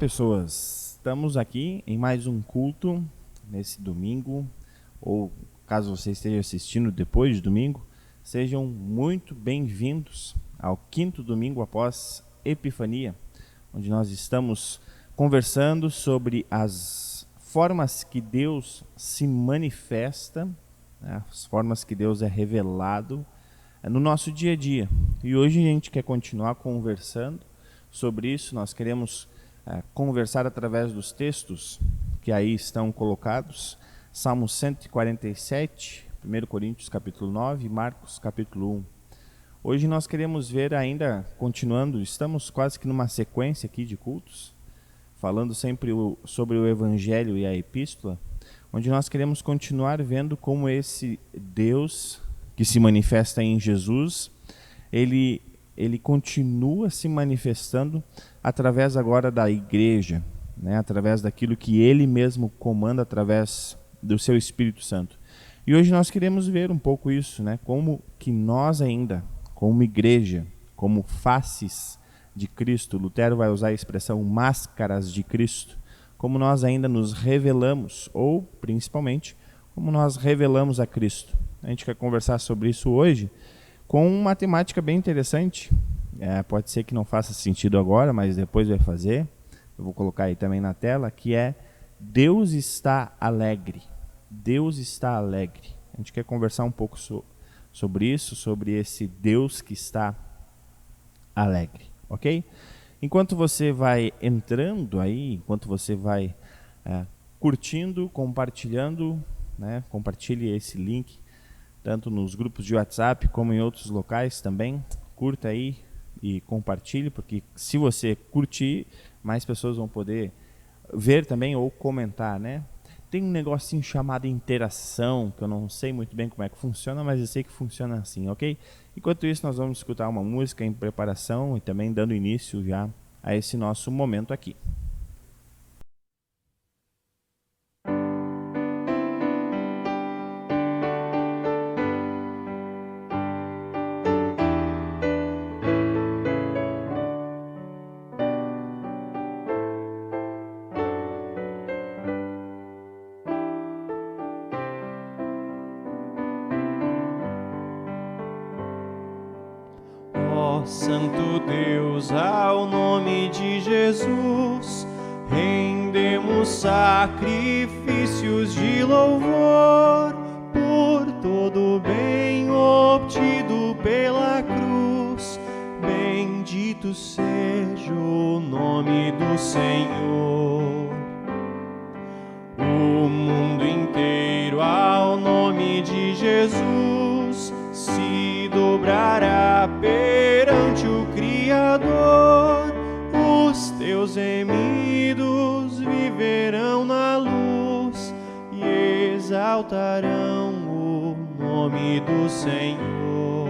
pessoas! Estamos aqui em mais um culto nesse domingo, ou caso você esteja assistindo depois de domingo, sejam muito bem-vindos ao quinto domingo após Epifania, onde nós estamos conversando sobre as formas que Deus se manifesta, né, as formas que Deus é revelado no nosso dia a dia. E hoje a gente quer continuar conversando sobre isso. Nós queremos conversar através dos textos que aí estão colocados. Salmo 147, 1 Coríntios capítulo 9 e Marcos capítulo 1. Hoje nós queremos ver ainda, continuando, estamos quase que numa sequência aqui de cultos, falando sempre sobre o Evangelho e a Epístola, onde nós queremos continuar vendo como esse Deus que se manifesta em Jesus, ele continua se manifestando através agora da igreja, né? Através daquilo que ele mesmo comanda através do seu Espírito Santo. E hoje nós queremos ver um pouco isso, né? Como que nós ainda, como igreja, como faces de Cristo, Lutero vai usar a expressão máscaras de Cristo, como nós ainda nos revelamos, ou principalmente, como nós revelamos a Cristo. A gente quer conversar sobre isso hoje com uma temática bem interessante. Pode ser que não faça sentido agora, mas depois vai fazer. Eu vou colocar aí também na tela, que é Deus está alegre. Deus está alegre. A gente quer conversar um pouco sobre isso, sobre esse Deus que está alegre, ok? Enquanto você vai entrando aí, enquanto você vai curtindo, compartilhando, né? Compartilhe esse link tanto nos grupos de WhatsApp como em outros locais também. Curta aí e compartilhe, porque se você curtir, mais pessoas vão poder ver também ou comentar, né? Tem um negocinho chamado interação, que eu não sei muito bem como é que funciona, mas eu sei que funciona assim, ok? Enquanto isso, nós vamos escutar uma música em preparação e também dando início já a esse nosso momento aqui. Santo Deus, ao nome de Jesus, rendemos sacrifícios de louvor por todo o bem obtido pela cruz. Bendito seja o nome do Senhor. O mundo inteiro ao nome de Jesus se dobrará perante o Criador. Os teus remidos viverão na luz e exaltarão o nome do Senhor.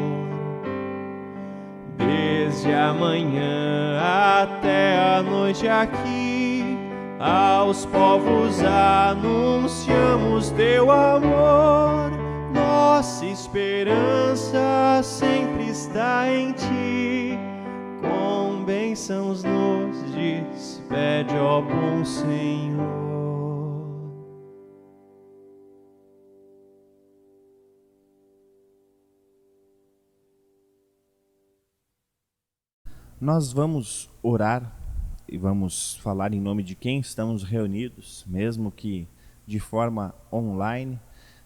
Desde a manhã até a noite aqui, aos povos anunciamos teu amor. Nossa esperança sempre está em ti, com bênçãos nos despede, ó bom Senhor. Nós vamos orar e vamos falar em nome de quem estamos reunidos, mesmo que de forma online.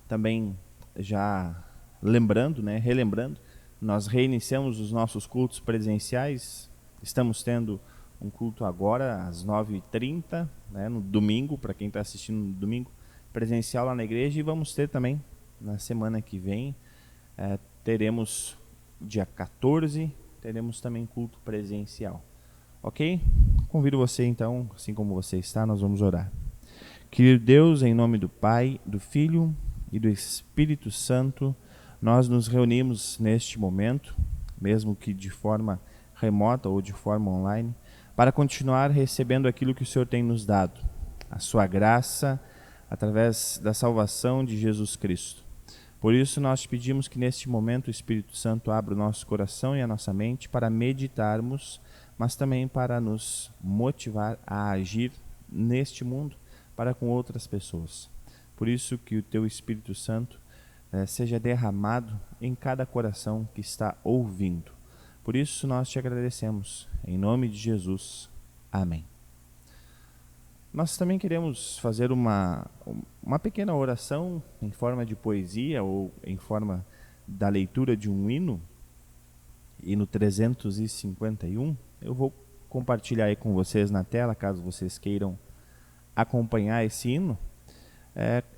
Também já lembrando, né, relembrando, nós reiniciamos os nossos cultos presenciais. Estamos tendo um culto agora às 9h30, né, no domingo, para quem está assistindo no domingo, presencial lá na igreja. E vamos ter também, na semana que vem, teremos dia 14, teremos também culto presencial. Ok? Convido você então, assim como você está, nós vamos orar. Querido Deus, em nome do Pai, do Filho e do Espírito Santo, nós nos reunimos neste momento, mesmo que de forma remota ou de forma online, para continuar recebendo aquilo que o Senhor tem nos dado, a sua graça, através da salvação de Jesus Cristo. Por isso nós te pedimos que neste momento o Espírito Santo abra o nosso coração e a nossa mente para meditarmos mas também para nos motivar a agir neste mundo para com outras pessoas. Por isso que o teu Espírito Santo seja derramado em cada coração que está ouvindo. Por isso nós te agradecemos, em nome de Jesus. Amém. Nós também queremos fazer uma pequena oração em forma de poesia ou em forma da leitura de um hino. E no 351, eu vou compartilhar aí com vocês na tela, caso vocês queiram acompanhar esse hino.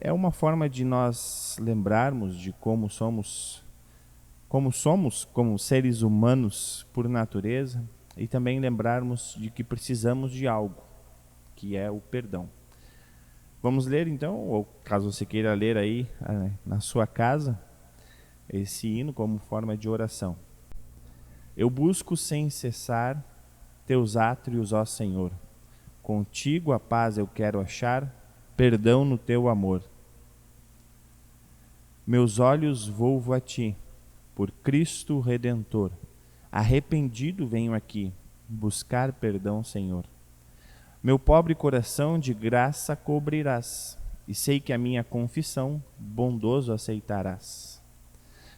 É uma forma de nós lembrarmos de como somos como seres humanos por natureza, e também lembrarmos de que precisamos de algo, que é o perdão. Vamos ler então, ou caso você queira ler aí na sua casa, esse hino como forma de oração. Eu busco sem cessar teus átrios, ó Senhor. Contigo a paz eu quero achar, perdão no teu amor. Meus olhos volvo a ti, por Cristo Redentor. Arrependido venho aqui, buscar perdão, Senhor. Meu pobre coração de graça cobrirás, e sei que a minha confissão bondoso aceitarás.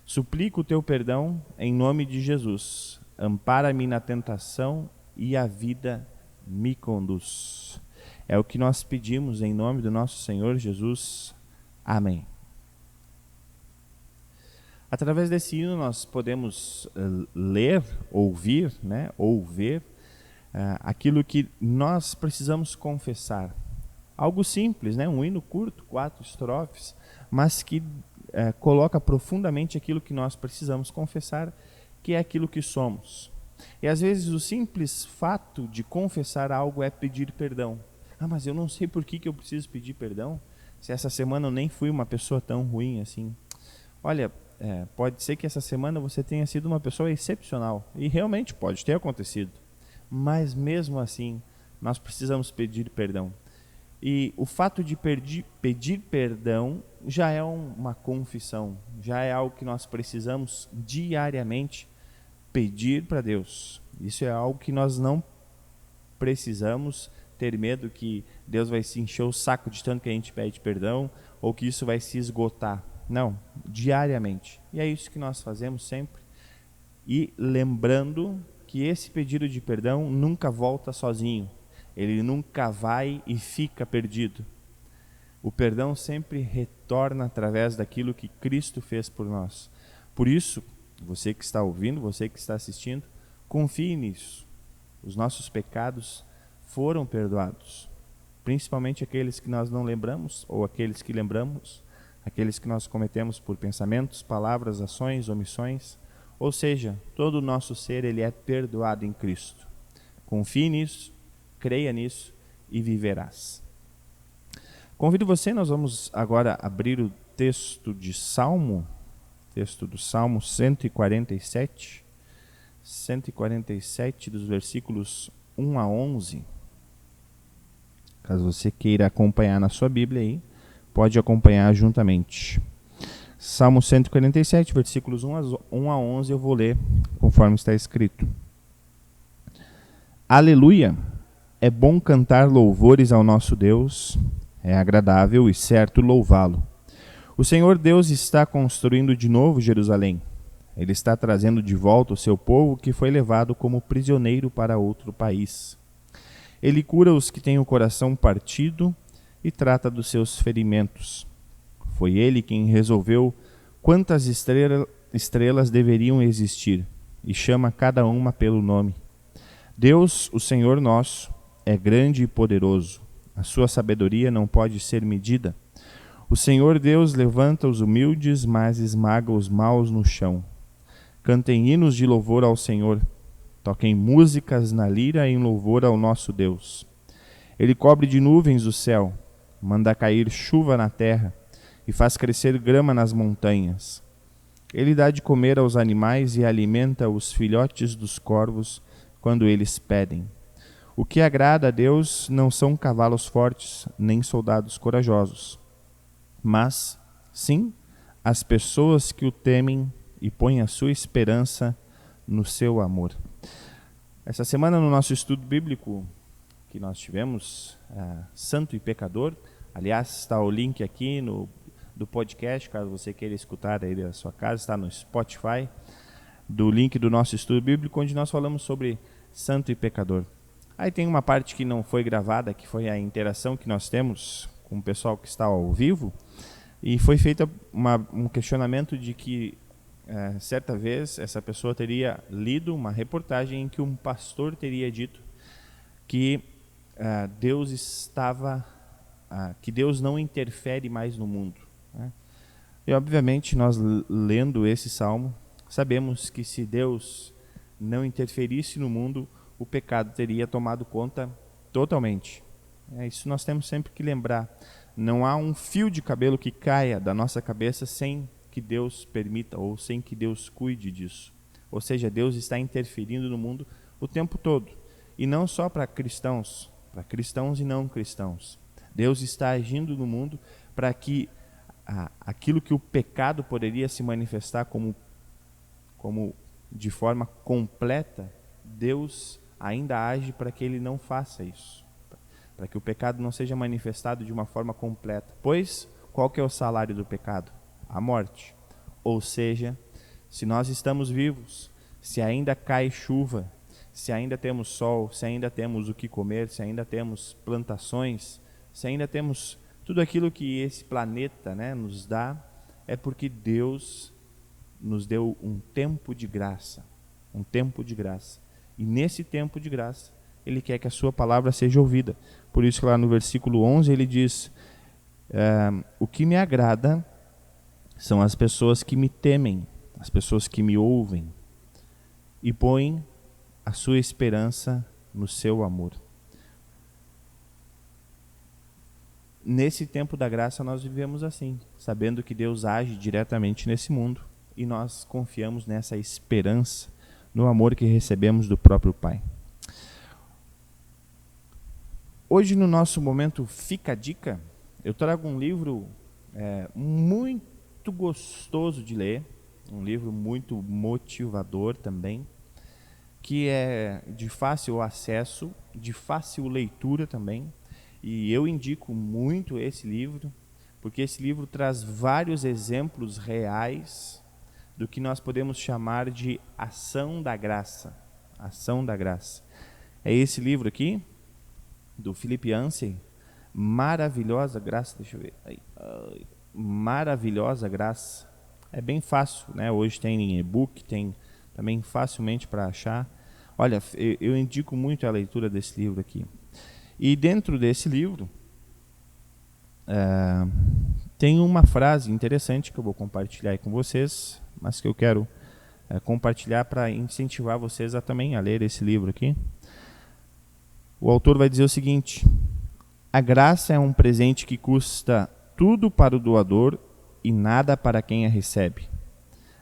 Suplico o teu perdão em nome de Jesus. Ampara-me na tentação e a vida me conduz. É o que nós pedimos em nome do nosso Senhor Jesus. Amém. Através desse hino nós podemos ler, ouvir, ou ver aquilo que nós precisamos confessar. Algo simples, um hino curto, 4 estrofes, mas que coloca profundamente aquilo que nós precisamos confessar, que é aquilo que somos. E às vezes o simples fato de confessar algo é pedir perdão. Mas eu não sei por que eu preciso pedir perdão, se essa semana eu nem fui uma pessoa tão ruim assim. Olha, pode ser que essa semana você tenha sido uma pessoa excepcional, e realmente pode ter acontecido. Mas mesmo assim, nós precisamos pedir perdão. E o fato de pedir perdão já é uma confissão, já é algo que nós precisamos diariamente pedir para Deus. Isso é algo que nós não precisamos ter medo que Deus vai se encher o saco de tanto que a gente pede perdão, ou que isso vai se esgotar. Não, diariamente. E é isso que nós fazemos sempre. E lembrando que esse pedido de perdão nunca volta sozinho. Ele nunca vai e fica perdido. O perdão sempre retorna através daquilo que Cristo fez por nós. Por isso, você que está ouvindo, você que está assistindo, confie nisso. Os nossos pecados foram perdoados. Principalmente aqueles que nós não lembramos, ou aqueles que lembramos, aqueles que nós cometemos por pensamentos, palavras, ações, omissões. Ou seja, todo o nosso ser ele é perdoado em Cristo. Confie nisso, creia nisso e viverás. Convido você, nós vamos agora abrir o texto do Salmo 147, 147 dos versículos 1 a 11. Caso você queira acompanhar na sua Bíblia aí, pode acompanhar juntamente. Salmo 147, versículos 1 a 11, eu vou ler conforme está escrito. Aleluia! É bom cantar louvores ao nosso Deus, é agradável e certo louvá-lo. O Senhor Deus está construindo de novo Jerusalém. Ele está trazendo de volta o seu povo que foi levado como prisioneiro para outro país. Ele cura os que têm o coração partido e trata dos seus ferimentos. Foi ele quem resolveu quantas estrelas deveriam existir e chama cada uma pelo nome. Deus, o Senhor nosso, é grande e poderoso. A sua sabedoria não pode ser medida. O Senhor Deus levanta os humildes, mas esmaga os maus no chão. Cantem hinos de louvor ao Senhor. Toquem músicas na lira em louvor ao nosso Deus. Ele cobre de nuvens o céu, manda cair chuva na terra e faz crescer grama nas montanhas. Ele dá de comer aos animais e alimenta os filhotes dos corvos quando eles pedem. O que agrada a Deus não são cavalos fortes, nem soldados corajosos, mas, sim, as pessoas que o temem e põem a sua esperança no seu amor. Essa semana no nosso estudo bíblico que nós tivemos, Santo e Pecador, aliás, está o link aqui do podcast, caso você queira escutar aí da sua casa, está no Spotify, do link do nosso estudo bíblico, onde nós falamos sobre Santo e Pecador. Aí tem uma parte que não foi gravada, que foi a interação que nós temos com o pessoal que está ao vivo, e foi feito um questionamento de que certa vez essa pessoa teria lido uma reportagem em que um pastor teria dito que que Deus não interfere mais no mundo, né? E obviamente nós, lendo esse salmo, sabemos que se Deus não interferisse no mundo, o pecado teria tomado conta totalmente. Isso nós temos sempre que lembrar. Não há um fio de cabelo que caia da nossa cabeça sem que Deus permita ou sem que Deus cuide disso. Ou seja, Deus está interferindo no mundo o tempo todo. E não só para cristãos e não cristãos. Deus está agindo no mundo para que aquilo que o pecado poderia se manifestar como de forma completa, Deus ainda age para que ele não faça isso. Para que o pecado não seja manifestado de uma forma completa. Pois, qual que é o salário do pecado? A morte. Ou seja, se nós estamos vivos, se ainda cai chuva, se ainda temos sol, se ainda temos o que comer, se ainda temos plantações, se ainda temos tudo aquilo que esse planeta, né, nos dá, é porque Deus nos deu um tempo de graça. Um tempo de graça. E nesse tempo de graça, Ele quer que a sua palavra seja ouvida. Por isso que lá no versículo 11 ele diz: o que me agrada são as pessoas que me temem, as pessoas que me ouvem e põem a sua esperança no seu amor. Nesse tempo da graça nós vivemos assim, sabendo que Deus age diretamente nesse mundo e nós confiamos nessa esperança, no amor que recebemos do próprio Pai. Hoje no nosso momento Fica a Dica, eu trago um livro muito gostoso de ler, um livro muito motivador também, que é de fácil acesso, de fácil leitura também, e eu indico muito esse livro, porque esse livro traz vários exemplos reais do que nós podemos chamar de ação da graça. Ação da graça. É esse livro aqui, do Philip Yancey, Maravilhosa Graça. Deixa eu ver. Maravilhosa Graça. É bem fácil, né? Hoje tem em e-book, tem também facilmente para achar. Olha, eu indico muito a leitura desse livro aqui. E dentro desse livro tem uma frase interessante que eu vou compartilhar aí com vocês, mas que eu quero compartilhar para incentivar vocês a também a ler esse livro aqui. O autor vai dizer o seguinte: a graça é um presente que custa tudo para o doador e nada para quem a recebe.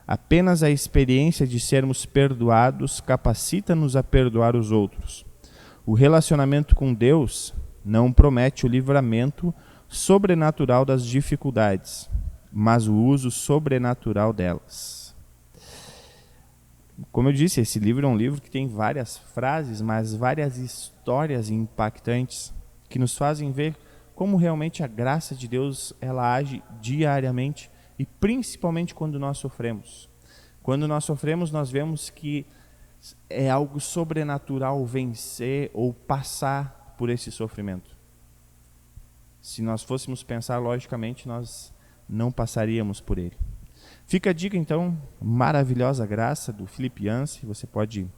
Apenas a experiência de sermos perdoados capacita-nos a perdoar os outros. O relacionamento com Deus não promete o livramento sobrenatural das dificuldades, mas o uso sobrenatural delas. Como eu disse, esse livro é um livro que tem várias frases, mas várias histórias impactantes que nos fazem ver como realmente a graça de Deus ela age diariamente e principalmente quando nós sofremos. Quando nós sofremos, nós vemos que é algo sobrenatural vencer ou passar por esse sofrimento. Se nós fôssemos pensar logicamente, nós não passaríamos por ele. Fica a dica então, Maravilhosa Graça, do Philip Yancey. Você pode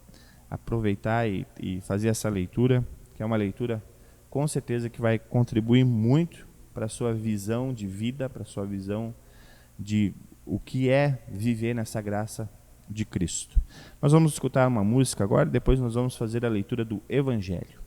aproveitar e fazer essa leitura, que é uma leitura com certeza que vai contribuir muito para a sua visão de vida, para a sua visão de o que é viver nessa graça de Cristo. Nós vamos escutar uma música agora, depois nós vamos fazer a leitura do Evangelho.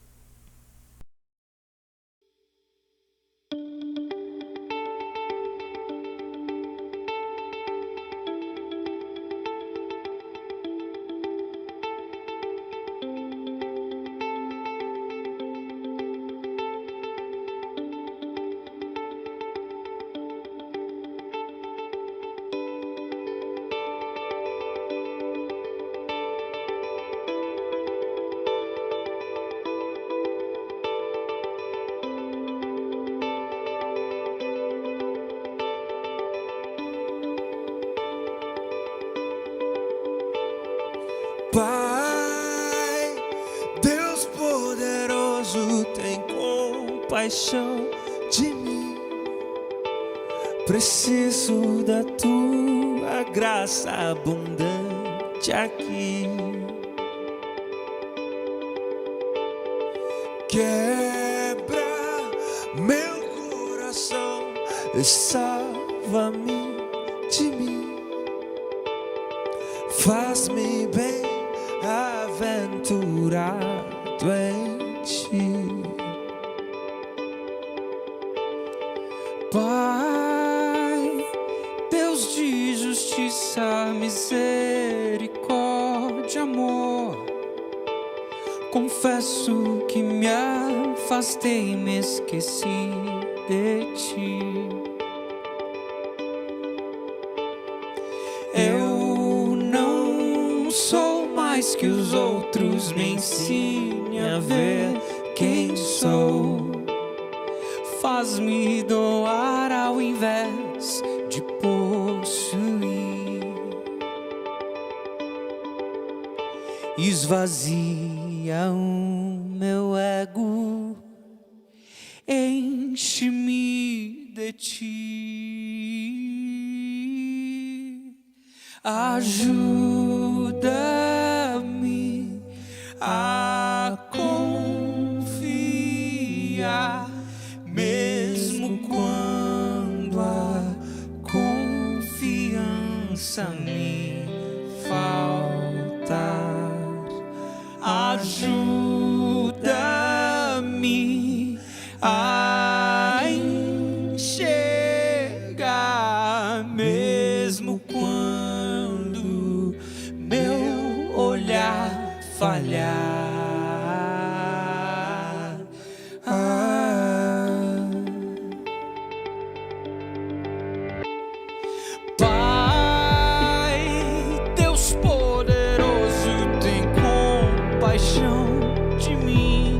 compaixão de mim. Preciso da tua graça abundante aqui. Quebra meu coração e salva-me de mim. Faz-me bem-aventurado em ti. Pai, Deus de justiça, misericórdia, amor, confesso que me afastei e me esqueci de ti. Eu não sou mais que os outros, me ensine a ver quem sou. Faz-me doar ao invés de possuir. Esvazia o meu ego, enche-me de ti. Ajuda-me a confiar, mesmo quando a confiança me faltar. Ajuda-me a enxergar, mesmo quando meu olhar falhar. Pai, Deus poderoso, tem compaixão de mim.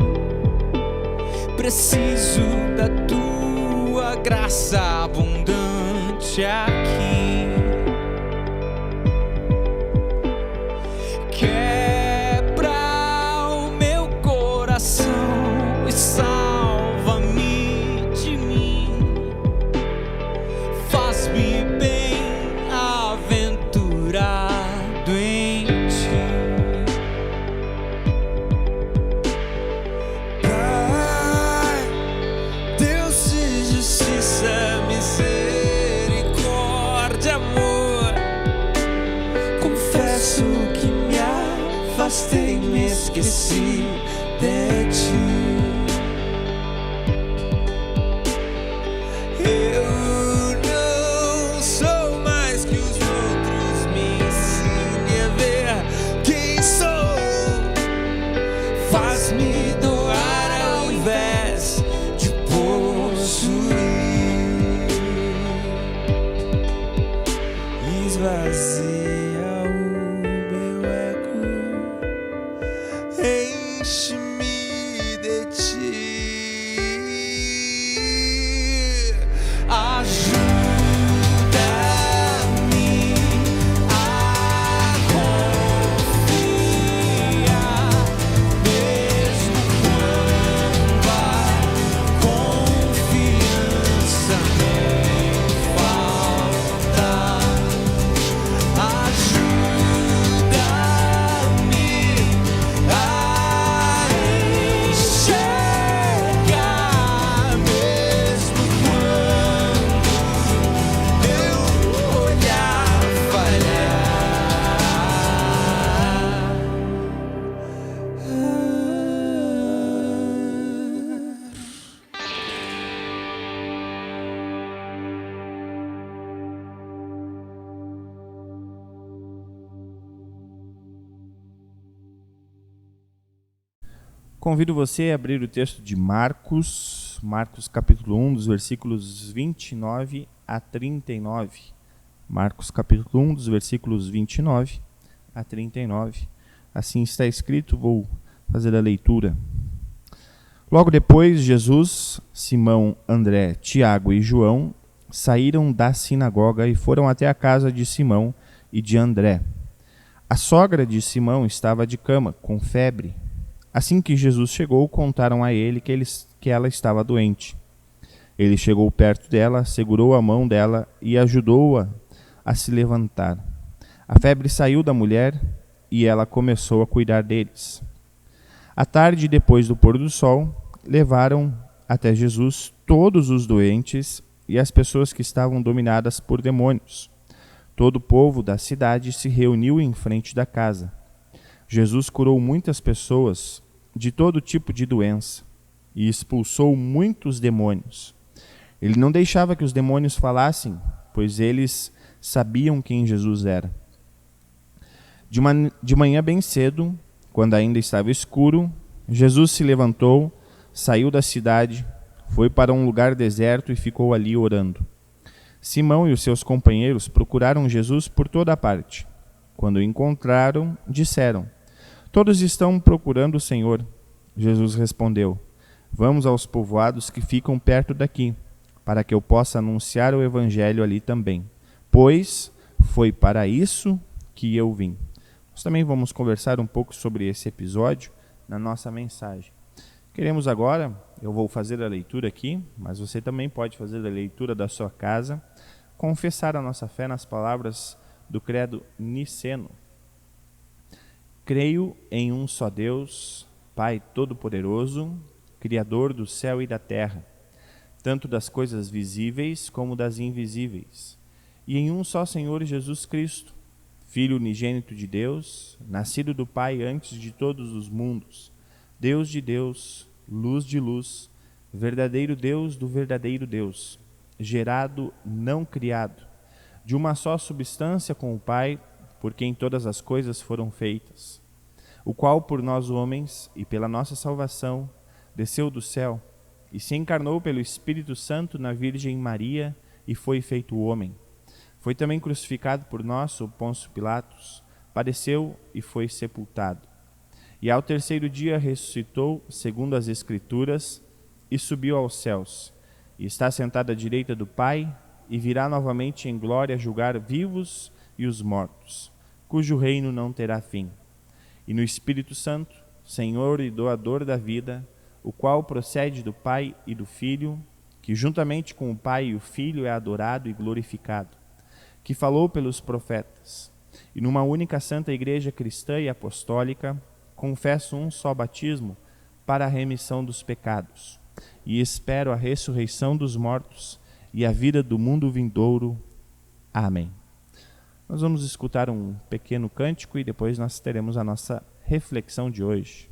Preciso da tua graça abundante aqui. Quebra o meu coração e salva-me de mim. Faz-me bem-aventurado em ti. Pai, Deus de justiça, misericórdia, amor, confesso que me afastei e me esqueci de ti. Eu não sou mais que os outros, me ensine a ver quem sou. Faz-me doar ao invés de possuir. Esvazia o meu ego, enche-me de ti. Ajuda-me a confiar, mesmo quando a confiança me faltar. Ajuda-me a enxergar, mesmo quando meu olhar falhar. Convido você a abrir o texto de Marcos, capítulo 1, dos versículos 29 a 39. Marcos capítulo 1, dos versículos 29 a 39. Assim está escrito, vou fazer a leitura. Logo depois, Jesus, Simão, André, Tiago e João saíram da sinagoga e foram até a casa de Simão e de André. A sogra de Simão estava de cama, com febre. Assim que Jesus chegou, contaram a ele que que ela estava doente. Ele chegou perto dela, segurou a mão dela e ajudou-a a se levantar. A febre saiu da mulher e ela começou a cuidar deles. À tarde, depois do pôr do sol, levaram até Jesus todos os doentes e as pessoas que estavam dominadas por demônios. Todo o povo da cidade se reuniu em frente da casa. Jesus curou muitas pessoas de todo tipo de doença e expulsou muitos demônios. Ele não deixava que os demônios falassem, pois eles sabiam quem Jesus era. De manhã bem cedo, quando ainda estava escuro, Jesus se levantou, saiu da cidade, foi para um lugar deserto e ficou ali orando. Simão e os seus companheiros procuraram Jesus por toda a parte. Quando o encontraram, disseram: "Todos estão procurando o Senhor." Jesus respondeu: "Vamos aos povoados que ficam perto daqui, para que eu possa anunciar o evangelho ali também, pois foi para isso que eu vim." Nós também vamos conversar um pouco sobre esse episódio na nossa mensagem. Queremos agora, eu vou fazer a leitura aqui, mas você também pode fazer a leitura da sua casa, confessar a nossa fé nas palavras do credo niceno. Creio em um só Deus, Pai Todo-Poderoso, Criador do céu e da terra, tanto das coisas visíveis como das invisíveis, e em um só Senhor Jesus Cristo, Filho unigênito de Deus, nascido do Pai antes de todos os mundos, Deus de Deus, luz de luz, verdadeiro Deus do verdadeiro Deus, gerado, não criado, de uma só substância com o Pai, por quem todas as coisas foram feitas, o qual por nós homens e pela nossa salvação desceu do céu e se encarnou pelo Espírito Santo na Virgem Maria e foi feito homem. Foi também crucificado por nós sob Pôncio Pilatos, padeceu e foi sepultado. E ao terceiro dia ressuscitou, segundo as Escrituras, e subiu aos céus, e está sentado à direita do Pai, e virá novamente em glória julgar vivos e os mortos, cujo reino não terá fim. E no Espírito Santo, Senhor e doador da vida, o qual procede do Pai e do Filho, que juntamente com o Pai e o Filho é adorado e glorificado, que falou pelos profetas, e numa única santa igreja cristã e apostólica, confesso um só batismo para a remissão dos pecados, e espero a ressurreição dos mortos e a vida do mundo vindouro. Amém. Nós vamos escutar um pequeno cântico e depois nós teremos a nossa reflexão de hoje.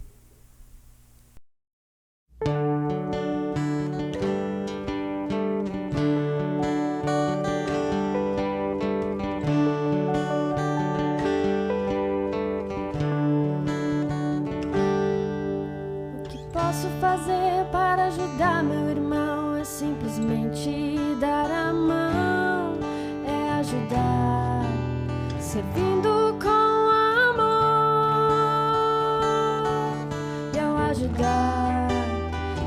Fazer para ajudar meu irmão é simplesmente dar a mão, é ajudar, servindo com amor. E ao ajudar,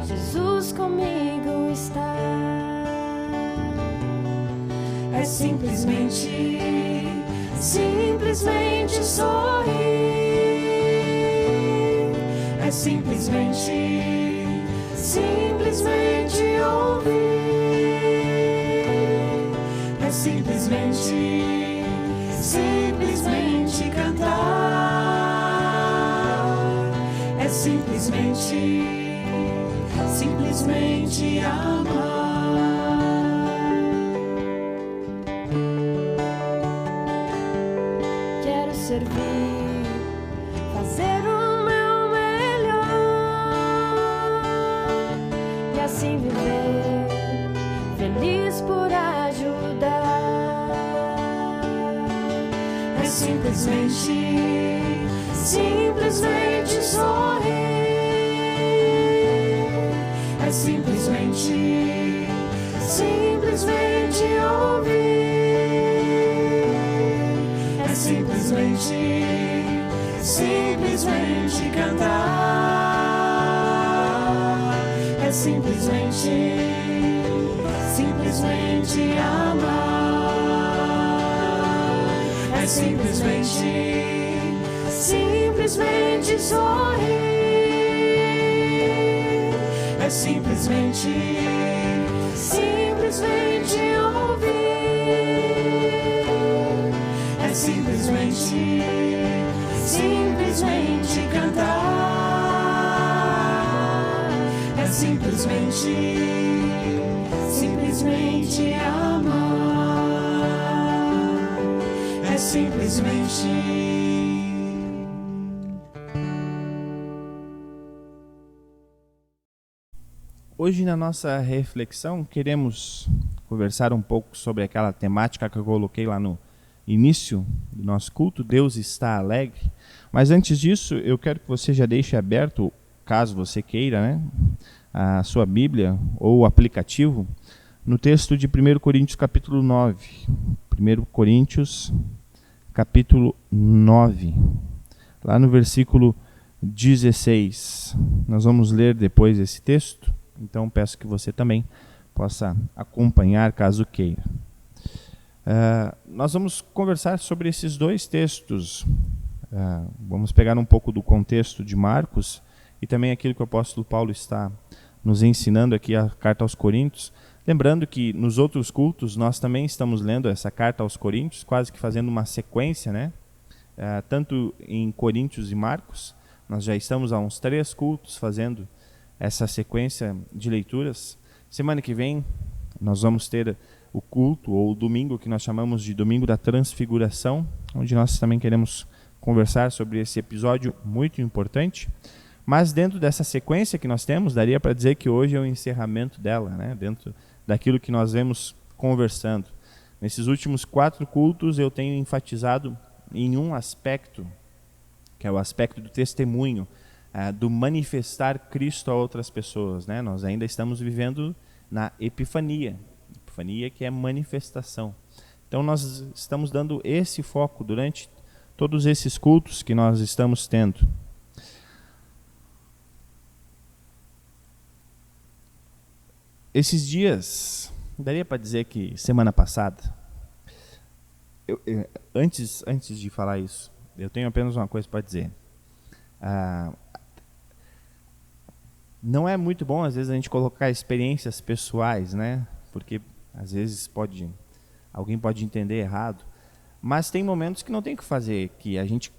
Jesus comigo está. É simplesmente sorrir. É simplesmente ouvir, é simplesmente cantar, é simplesmente amar. Quero servir, fazer o meu melhor e assim viver, feliz por ajudar. É simplesmente sorrir, é simplesmente ouvir, é simplesmente cantar, é simplesmente amar, é simplesmente sorrir, é é simplesmente ouvir, é simplesmente cantar, é simplesmente amar, é simplesmente. Hoje, na nossa reflexão, queremos conversar um pouco sobre aquela temática que eu coloquei lá no início do nosso culto, Deus está alegre. Mas antes disso, eu quero que você já deixe aberto, caso você queira, né, a sua Bíblia ou o aplicativo, no texto de 1 Coríntios capítulo 9. 1 Coríntios capítulo 9, lá no versículo 16. Nós vamos ler depois esse texto, então peço que você também possa acompanhar caso queira. Nós vamos conversar sobre esses dois textos. Vamos pegar um pouco do contexto de Marcos e também aquilo que o apóstolo Paulo está nos ensinando aqui, a carta aos Coríntios. Lembrando que nos outros cultos nós também estamos lendo essa carta aos Coríntios, quase que fazendo uma sequência, né? Tanto em Coríntios e Marcos, nós já estamos há uns 3 cultos fazendo essa sequência de leituras. Semana que vem nós vamos ter o culto, ou o domingo, que nós chamamos de Domingo da Transfiguração, onde nós também queremos conversar sobre esse episódio muito importante. Mas dentro dessa sequência que nós temos, daria para dizer que hoje é o encerramento dela, né? Dentro daquilo que nós vemos conversando. Nesses últimos 4 cultos eu tenho enfatizado em um aspecto, que é o aspecto do testemunho, do manifestar Cristo a outras pessoas, né? Nós ainda estamos vivendo na Epifania, que é manifestação. Então nós estamos dando esse foco durante todos esses cultos que nós estamos tendo. Esses dias, daria para dizer que semana passada, antes de falar isso, eu tenho apenas uma coisa para dizer. Não é muito bom, às vezes, a gente colocar experiências pessoais, né? Porque, às vezes, alguém pode entender errado. Mas tem momentos que não tem o que fazer, que a gente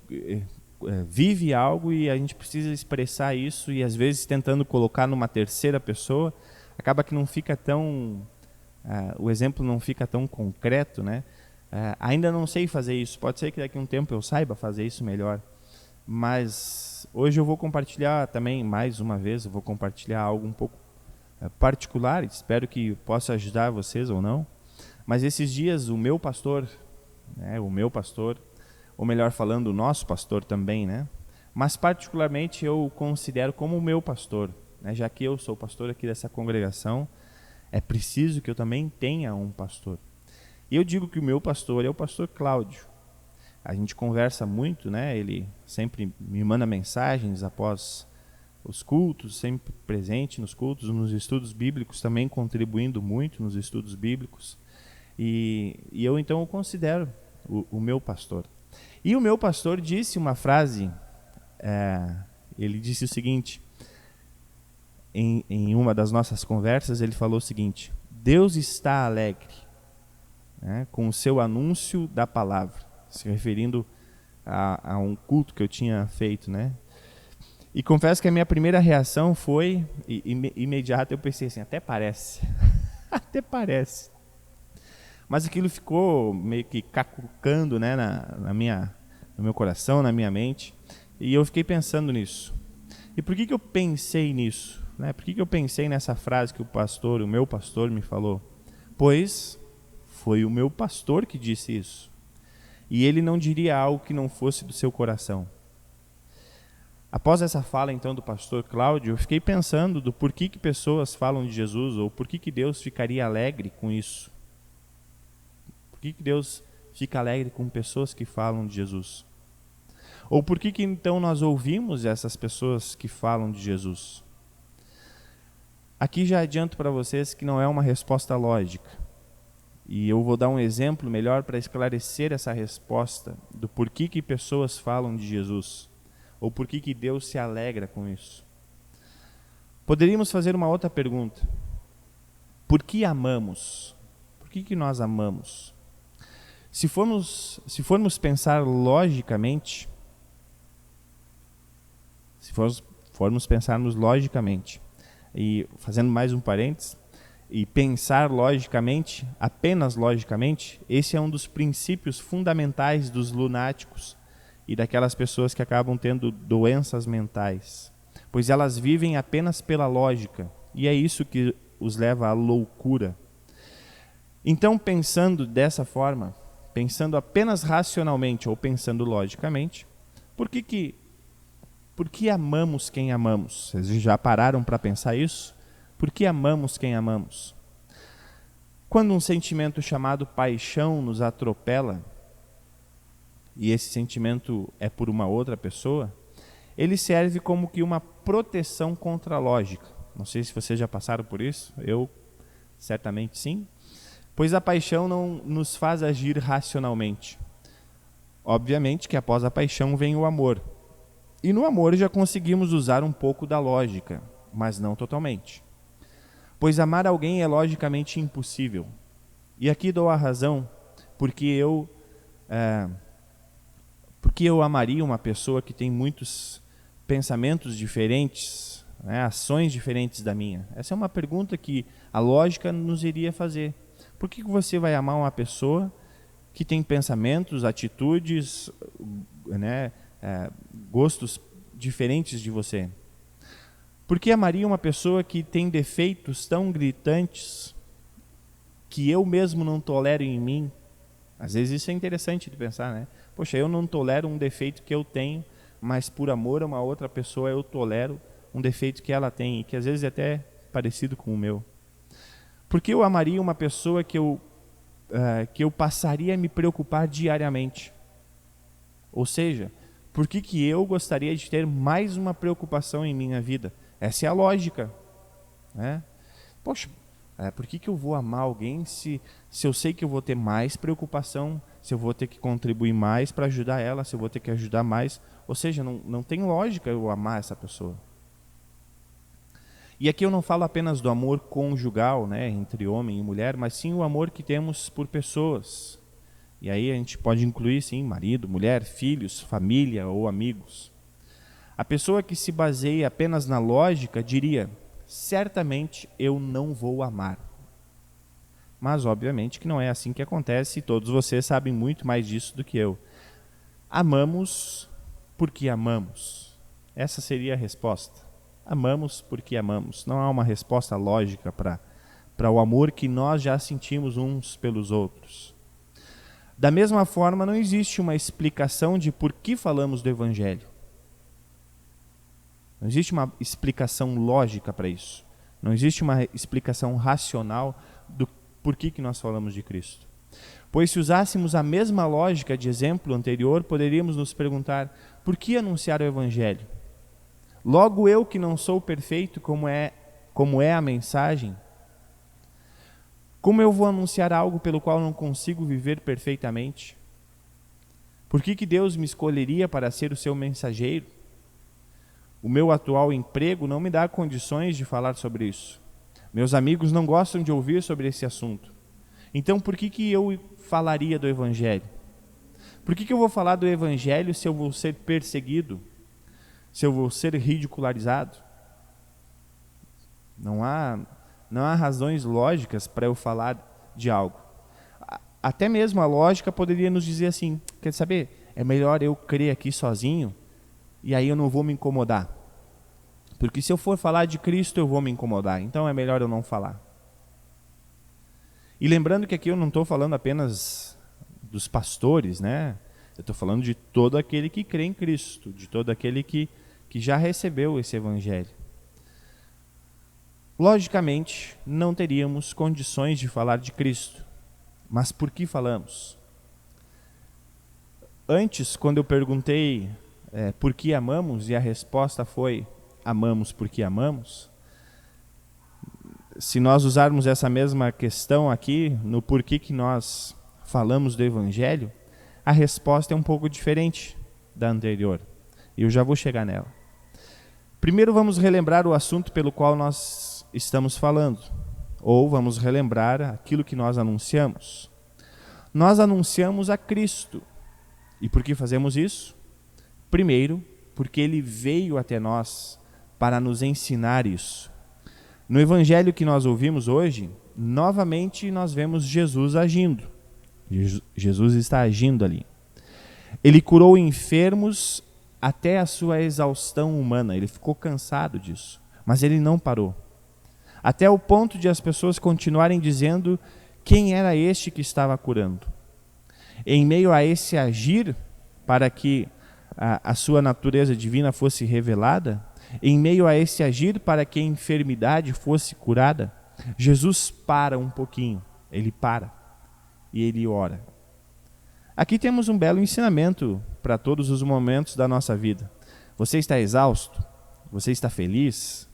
vive algo e a gente precisa expressar isso, e, às vezes, tentando colocar numa terceira pessoa, acaba que não fica tão... o exemplo não fica tão concreto, né? Ainda não sei fazer isso. Pode ser que daqui a um tempo eu saiba fazer isso melhor. Mas hoje eu vou compartilhar também, mais uma vez, eu vou compartilhar algo um pouco particular, espero que possa ajudar vocês ou não. Mas esses dias o meu pastor, ou melhor falando, o nosso pastor também, né? Mas particularmente eu considero como o meu pastor, né? Já que eu sou pastor aqui dessa congregação, é preciso que eu também tenha um pastor. E eu digo que o meu pastor é o pastor Cláudio. A gente conversa muito, né? Ele sempre me manda mensagens após os cultos, sempre presente nos cultos, nos estudos bíblicos, também contribuindo muito nos estudos bíblicos. E eu então o considero o meu pastor. E o meu pastor disse uma frase, ele disse o seguinte, em uma das nossas conversas, ele falou o seguinte: Deus está alegre, né, com o seu anúncio da palavra, se referindo a um culto que eu tinha feito, né? E confesso que a minha primeira reação foi, imediata, eu pensei assim, até parece, até parece. Mas aquilo ficou meio que cacucando, né, no meu coração, na minha mente, e eu fiquei pensando nisso. E por que eu pensei nisso? Né? Por que eu pensei nessa frase que o meu pastor me falou? Pois foi o meu pastor que disse isso. E ele não diria algo que não fosse do seu coração. Após essa fala, então, do pastor Cláudio, eu fiquei pensando do porquê que pessoas falam de Jesus, ou por que Deus ficaria alegre com isso. Por que Deus fica alegre com pessoas que falam de Jesus? Ou por que então nós ouvimos essas pessoas que falam de Jesus? Aqui já adianto para vocês que não é uma resposta lógica. E eu vou dar um exemplo melhor para esclarecer essa resposta do porquê que pessoas falam de Jesus, ou porquê que Deus se alegra com isso. Poderíamos fazer uma outra pergunta. Por que amamos? Por que nós amamos? Se formos pensar logicamente, e fazendo mais um parênteses, e pensar logicamente, apenas logicamente, esse é um dos princípios fundamentais dos lunáticos e daquelas pessoas que acabam tendo doenças mentais, pois elas vivem apenas pela lógica, e é isso que os leva à loucura. Então, pensando dessa forma, pensando apenas racionalmente ou pensando logicamente, por que amamos quem amamos? Vocês já pararam para pensar isso? Por que amamos quem amamos? Quando um sentimento chamado paixão nos atropela, e esse sentimento é por uma outra pessoa, ele serve como que uma proteção contra a lógica. Não sei se vocês já passaram por isso, eu certamente sim. Pois a paixão não nos faz agir racionalmente. Obviamente que após a paixão vem o amor. E no amor já conseguimos usar um pouco da lógica, mas não totalmente. Pois amar alguém é logicamente impossível. E aqui dou a razão porque eu amaria uma pessoa que tem muitos pensamentos diferentes, né, ações diferentes da minha. Essa é uma pergunta que a lógica nos iria fazer. Por que você vai amar uma pessoa que tem pensamentos, atitudes, né, gostos diferentes de você? Por que amaria uma pessoa que tem defeitos tão gritantes que eu mesmo não tolero em mim? Às vezes isso é interessante de pensar, né? Poxa, eu não tolero um defeito que eu tenho, mas por amor a uma outra pessoa eu tolero um defeito que ela tem, e que às vezes é até parecido com o meu. Por que eu amaria uma pessoa que eu passaria a me preocupar diariamente? Ou seja, por que eu gostaria de ter mais uma preocupação em minha vida? Essa é a lógica, né? Poxa, por que eu vou amar alguém se eu sei que eu vou ter mais preocupação, se eu vou ter que contribuir mais para ajudar ela, se eu vou ter que ajudar mais? Ou seja, não tem lógica eu amar essa pessoa. E aqui eu não falo apenas do amor conjugal, né, entre homem e mulher, mas sim o amor que temos por pessoas. E aí a gente pode incluir, sim, marido, mulher, filhos, família ou amigos. A pessoa que se baseia apenas na lógica diria: certamente eu não vou amar. Mas obviamente que não é assim que acontece, e todos vocês sabem muito mais disso do que eu. Amamos porque amamos. Essa seria a resposta. Amamos porque amamos. Não há uma resposta lógica para o amor que nós já sentimos uns pelos outros. Da mesma forma, não existe uma explicação de por que falamos do Evangelho. Não existe uma explicação lógica para isso. Não existe uma explicação racional do porquê que nós falamos de Cristo. Pois se usássemos a mesma lógica de exemplo anterior, poderíamos nos perguntar: por que anunciar o Evangelho? Logo eu que não sou perfeito como é a mensagem, como eu vou anunciar algo pelo qual não consigo viver perfeitamente? Por que Deus me escolheria para ser o seu mensageiro? O meu atual emprego não me dá condições de falar sobre isso. Meus amigos não gostam de ouvir sobre esse assunto. Então por que eu falaria do Evangelho? Por que eu vou falar do Evangelho se eu vou ser perseguido? Se eu vou ser ridicularizado? Não há razões lógicas para eu falar de algo. Até mesmo a lógica poderia nos dizer assim: quer saber, é melhor eu crer aqui sozinho, e aí eu não vou me incomodar. Porque se eu for falar de Cristo, eu vou me incomodar. Então é melhor eu não falar. E lembrando que aqui eu não estou falando apenas dos pastores, né? Eu estou falando de todo aquele que crê em Cristo, de todo aquele que já recebeu esse Evangelho. Logicamente, não teríamos condições de falar de Cristo. Mas por que falamos? Antes, quando eu perguntei por que amamos, e a resposta foi: amamos porque amamos. Se nós usarmos essa mesma questão aqui, no porquê que nós falamos do Evangelho, a resposta é um pouco diferente da anterior. E eu já vou chegar nela. Primeiro vamos relembrar o assunto pelo qual nós estamos falando, ou vamos relembrar aquilo que nós anunciamos. Nós anunciamos a Cristo. E por que fazemos isso? Primeiro, porque Ele veio até nós para nos ensinar isso. No evangelho que nós ouvimos hoje, novamente nós vemos Jesus agindo. Jesus está agindo ali. Ele curou enfermos até a sua exaustão humana. Ele ficou cansado disso, mas ele não parou. Até o ponto de as pessoas continuarem dizendo quem era este que estava curando. Em meio a esse agir, para que a sua natureza divina fosse revelada, em meio a esse agir para que a enfermidade fosse curada, Jesus para um pouquinho, ele para e ele ora. Aqui temos um belo ensinamento para todos os momentos da nossa vida. Você está exausto? Você está feliz?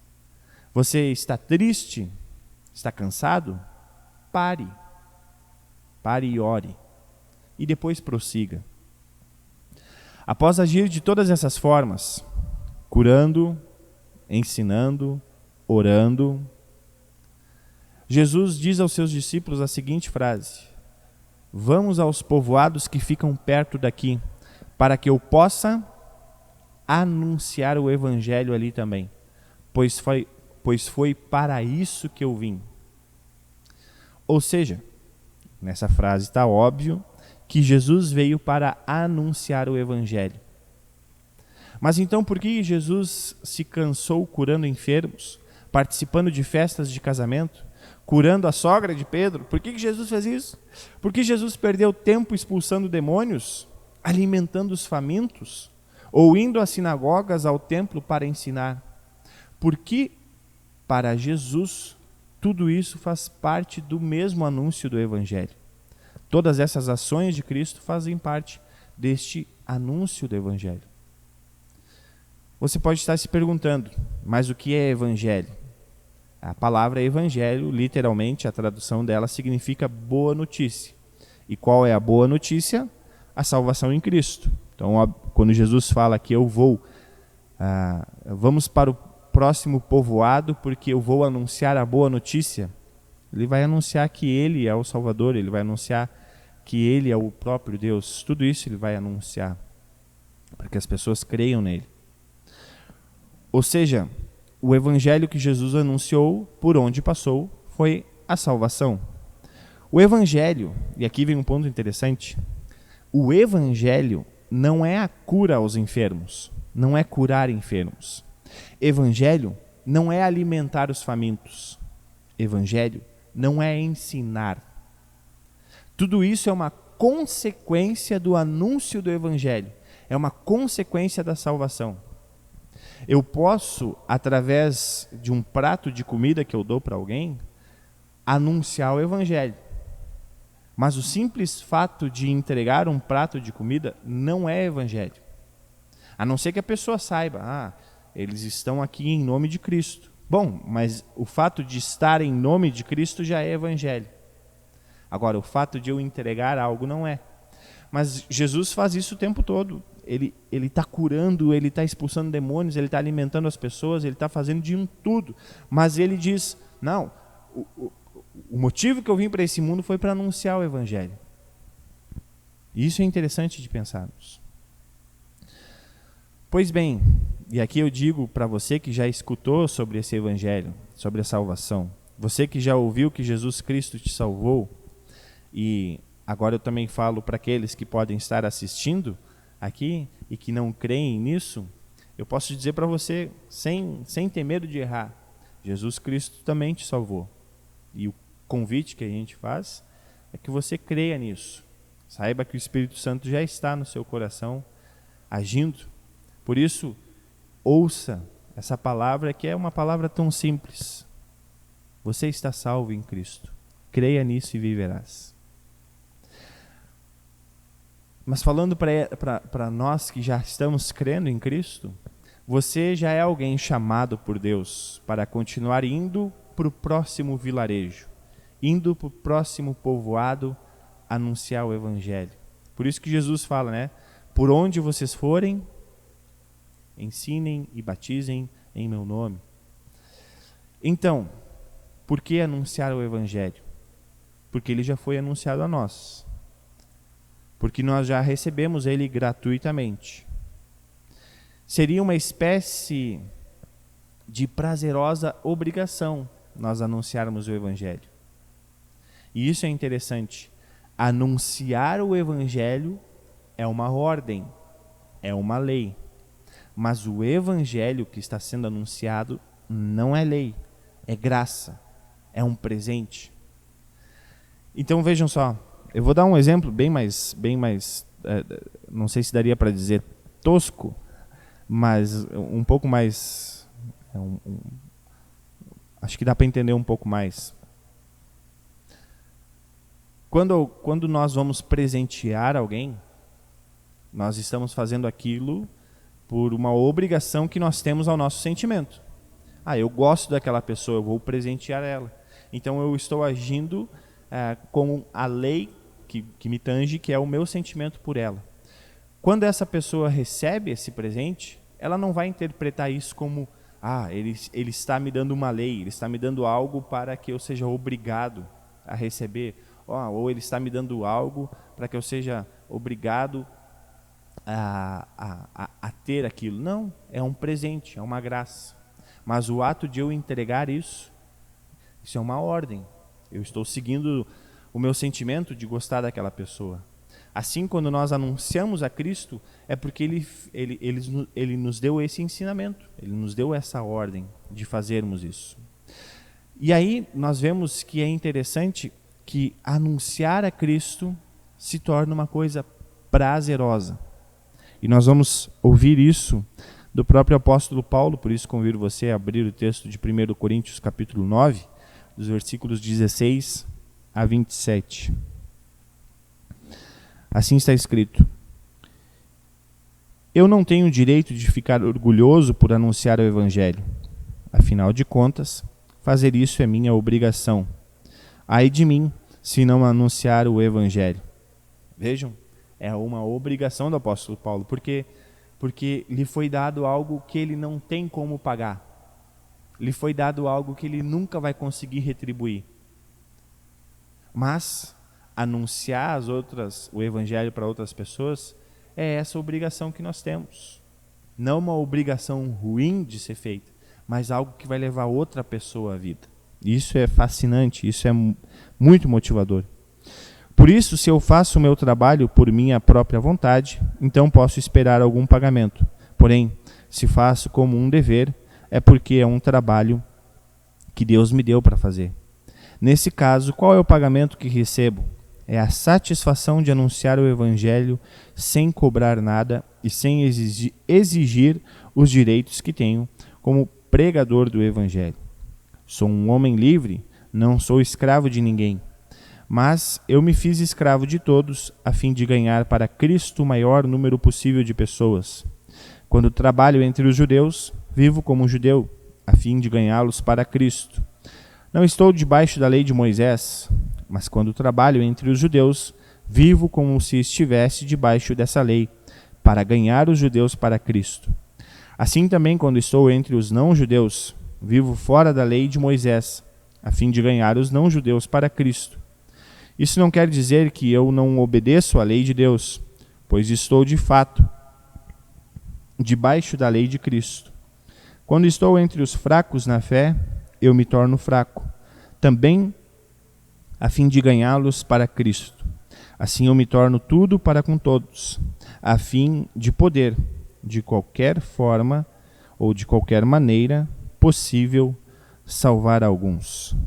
Você está triste? Está cansado? Pare. Pare e ore. E depois prossiga. Após agir de todas essas formas, curando, ensinando, orando, Jesus diz aos seus discípulos a seguinte frase: vamos aos povoados que ficam perto daqui, para que eu possa anunciar o evangelho ali também, pois foi para isso que eu vim. Ou seja, nessa frase está óbvio que Jesus veio para anunciar o evangelho. Mas então por que Jesus se cansou curando enfermos, participando de festas de casamento, curando a sogra de Pedro? Por que Jesus fez isso? Por que Jesus perdeu tempo expulsando demônios, alimentando os famintos, ou indo às sinagogas, ao templo para ensinar? Porque para Jesus tudo isso faz parte do mesmo anúncio do evangelho. Todas essas ações de Cristo fazem parte deste anúncio do evangelho. Você pode estar se perguntando, mas o que é evangelho? A palavra evangelho, literalmente, a tradução dela significa boa notícia. E qual é a boa notícia? A salvação em Cristo. Então, quando Jesus fala que vamos para o próximo povoado porque eu vou anunciar a boa notícia, ele vai anunciar que ele é o Salvador, ele vai anunciar que ele é o próprio Deus. Tudo isso ele vai anunciar para que as pessoas creiam nele. Ou seja, o evangelho que Jesus anunciou, por onde passou, foi a salvação. O evangelho, e aqui vem um ponto interessante, o evangelho não é a cura aos enfermos, não é curar enfermos. Evangelho não é alimentar os famintos. Evangelho não é ensinar. Tudo isso é uma consequência do anúncio do evangelho, é uma consequência da salvação. Eu posso, através de um prato de comida que eu dou para alguém, anunciar o evangelho. Mas o simples fato de entregar um prato de comida não é evangelho. A não ser que a pessoa saiba, eles estão aqui em nome de Cristo. Bom, mas o fato de estar em nome de Cristo já é evangelho. Agora, o fato de eu entregar algo não é. Mas Jesus faz isso o tempo todo. Ele está curando, ele está expulsando demônios, ele está alimentando as pessoas, ele está fazendo de tudo. Mas ele diz, não, o motivo que eu vim para esse mundo foi para anunciar o evangelho. E isso é interessante de pensarmos. Pois bem, e aqui eu digo para você que já escutou sobre esse evangelho, sobre a salvação, você que já ouviu que Jesus Cristo te salvou, e agora eu também falo para aqueles que podem estar assistindo aqui e que não creem nisso, eu posso dizer para você, sem ter medo de errar, Jesus Cristo também te salvou. E o convite que a gente faz é que você creia nisso. Saiba que o Espírito Santo já está no seu coração, agindo. Por isso, ouça essa palavra que é uma palavra tão simples. Você está salvo em Cristo. Creia nisso e viverás. Mas falando para nós que já estamos crendo em Cristo, você já é alguém chamado por Deus para continuar indo para o próximo vilarejo, indo para o próximo povoado anunciar o evangelho. Por isso que Jesus fala, por onde vocês forem, ensinem e batizem em meu nome. Então, por que anunciar o Evangelho? Porque ele já foi anunciado a nós. Porque nós já recebemos ele gratuitamente. Seria uma espécie de prazerosa obrigação nós anunciarmos o Evangelho. E isso é interessante. Anunciar o Evangelho é uma ordem, é uma lei. Mas o Evangelho que está sendo anunciado não é lei, é graça, é um presente. Então vejam só, eu vou dar um exemplo bem mais, não sei se daria para dizer tosco, mas um pouco mais, acho que dá para entender um pouco mais. Quando nós vamos presentear alguém, nós estamos fazendo aquilo por uma obrigação que nós temos ao nosso sentimento. Eu gosto daquela pessoa, eu vou presentear ela. Então eu estou agindo com a lei que me tange, que é o meu sentimento por ela. Quando essa pessoa recebe esse presente, ela não vai interpretar isso como ele está me dando uma lei, ele está me dando algo para que eu seja obrigado a receber, ou ele está me dando algo para que eu seja obrigado a ter aquilo. Não, é um presente, é uma graça. Mas o ato de eu entregar isso é uma ordem. Eu estou seguindo o meu sentimento de gostar daquela pessoa. Assim, quando nós anunciamos a Cristo, é porque ele nos deu esse ensinamento, ele nos deu essa ordem de fazermos isso. E aí nós vemos que é interessante que anunciar a Cristo se torna uma coisa prazerosa. E nós vamos ouvir isso do próprio apóstolo Paulo, por isso convido você a abrir o texto de 1 Coríntios capítulo 9, dos versículos 16 a 27. Assim está escrito: Eu não tenho direito de ficar orgulhoso por anunciar o Evangelho. Afinal de contas, fazer isso é minha obrigação. Ai de mim, se não anunciar o Evangelho. Vejam, é uma obrigação do apóstolo Paulo, porque lhe foi dado algo que ele não tem como pagar. Lhe foi dado algo que ele nunca vai conseguir retribuir. Mas anunciar o Evangelho para outras pessoas é essa obrigação que nós temos. Não uma obrigação ruim de ser feita, mas algo que vai levar outra pessoa à vida. Isso é fascinante, isso é muito motivador. Por isso, se eu faço o meu trabalho por minha própria vontade, então posso esperar algum pagamento. Porém, se faço como um dever, é porque é um trabalho que Deus me deu para fazer. Nesse caso, qual é o pagamento que recebo? É a satisfação de anunciar o Evangelho sem cobrar nada e sem exigir os direitos que tenho como pregador do Evangelho. Sou um homem livre, não sou escravo de ninguém. Mas eu me fiz escravo de todos, a fim de ganhar para Cristo o maior número possível de pessoas. Quando trabalho entre os judeus, vivo como um judeu, a fim de ganhá-los para Cristo. Não estou debaixo da lei de Moisés, mas quando trabalho entre os judeus, vivo como se estivesse debaixo dessa lei, para ganhar os judeus para Cristo. Assim também, quando estou entre os não-judeus, vivo fora da lei de Moisés, a fim de ganhar os não-judeus para Cristo. Isso não quer dizer que eu não obedeço à lei de Deus, pois estou de fato debaixo da lei de Cristo. Quando estou entre os fracos na fé, eu me torno fraco, também a fim de ganhá-los para Cristo. Assim eu me torno tudo para com todos, a fim de poder, de qualquer forma ou de qualquer maneira possível, salvar alguns.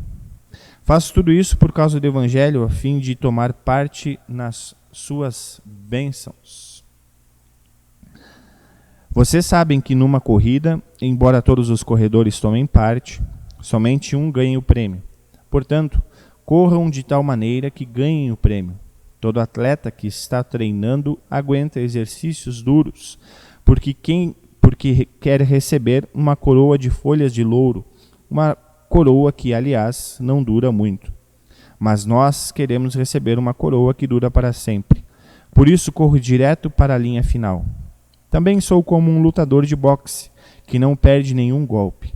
Faço tudo isso por causa do Evangelho, a fim de tomar parte nas suas bênçãos. Vocês sabem que numa corrida, embora todos os corredores tomem parte, somente um ganha o prêmio. Portanto, corram de tal maneira que ganhem o prêmio. Todo atleta que está treinando aguenta exercícios duros, porque quer receber uma coroa de folhas de louro, uma coroa que, aliás, não dura muito. Mas nós queremos receber uma coroa que dura para sempre. Por isso corro direto para a linha final. Também sou como um lutador de boxe, que não perde nenhum golpe.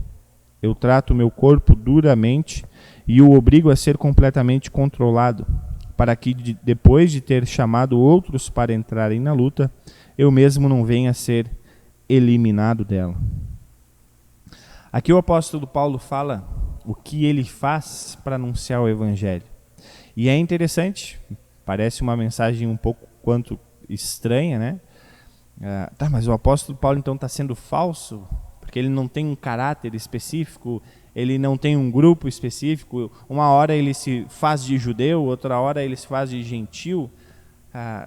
Eu trato o meu corpo duramente e o obrigo a ser completamente controlado, para que depois de ter chamado outros para entrarem na luta, eu mesmo não venha a ser eliminado dela. Aqui o apóstolo Paulo fala o que ele faz para anunciar o evangelho. E é interessante, parece uma mensagem um pouco quanto estranha, né? Mas o apóstolo Paulo então está sendo falso, porque ele não tem um caráter específico, ele não tem um grupo específico. Uma hora ele se faz de judeu, outra hora ele se faz de gentil.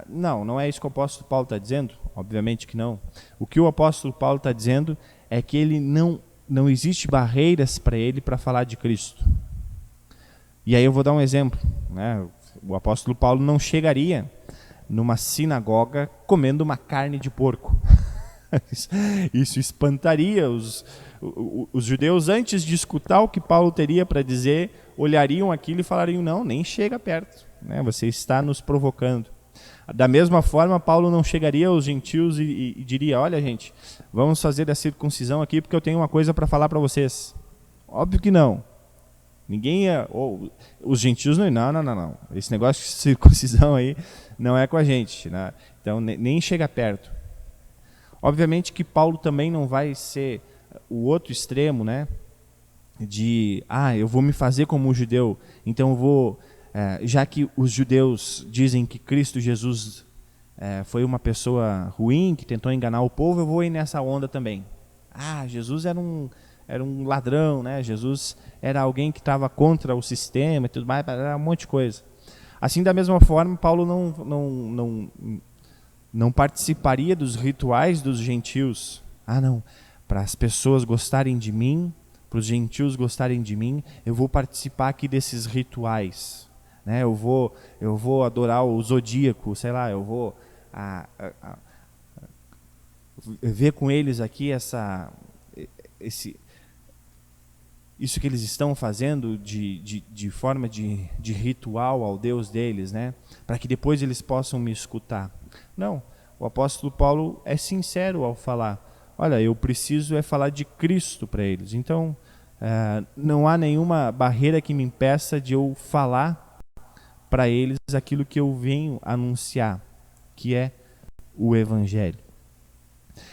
Não é isso que o apóstolo Paulo está dizendo, obviamente que não. O que o apóstolo Paulo está dizendo é que ele não existe barreiras para ele para falar de Cristo. E aí eu vou dar um exemplo, né? O apóstolo Paulo não chegaria numa sinagoga comendo uma carne de porco. Isso espantaria os judeus. Antes de escutar o que Paulo teria para dizer, olhariam aquilo e falariam: não, nem chega perto, né? Você está nos provocando. Da mesma forma, Paulo não chegaria aos gentios e diria: olha, gente, vamos fazer a circuncisão aqui porque eu tenho uma coisa para falar para vocês. Óbvio que não. Ninguém ia, os gentios não. Esse negócio de circuncisão aí não é com a gente, né? Então nem chega perto. Obviamente que Paulo também não vai ser o outro extremo, né? De, eu vou me fazer como um judeu, então eu vou, já que os judeus dizem que Cristo Jesus foi uma pessoa ruim, que tentou enganar o povo, eu vou ir nessa onda também. Jesus era um ladrão, né? Jesus era alguém que estava contra o sistema e tudo mais, era um monte de coisa. Assim, da mesma forma, Paulo não participaria dos rituais dos gentios. Não, para as pessoas gostarem de mim, para os gentios gostarem de mim, eu vou participar aqui desses rituais, né? Eu vou adorar o zodíaco, sei lá, eu vou ver com eles aqui isso que eles estão fazendo de forma de ritual ao Deus deles, né? Para que depois eles possam me escutar. Não, o apóstolo Paulo é sincero ao falar: olha, eu preciso falar de Cristo para eles. Então, não há nenhuma barreira que me impeça de eu falar para eles aquilo que eu venho anunciar, que é o evangelho.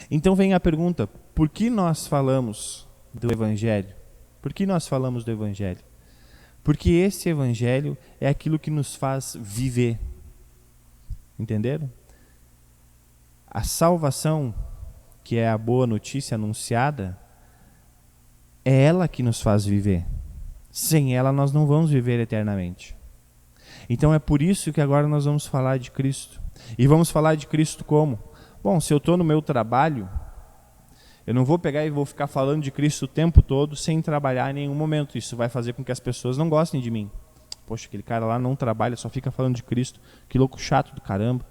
Então vem a pergunta: por que nós falamos do evangelho? Por que nós falamos do evangelho? Porque esse evangelho é aquilo que nos faz viver. Entenderam? A salvação, que é a boa notícia anunciada, é ela que nos faz viver. Sem ela nós não vamos viver eternamente. Então é por isso que agora nós vamos falar de Cristo. E vamos falar de Cristo como? Bom, se eu estou no meu trabalho, eu não vou pegar e vou ficar falando de Cristo o tempo todo sem trabalhar em nenhum momento. Isso vai fazer com que as pessoas não gostem de mim. Poxa, aquele cara lá não trabalha, só fica falando de Cristo. Que louco chato do caramba.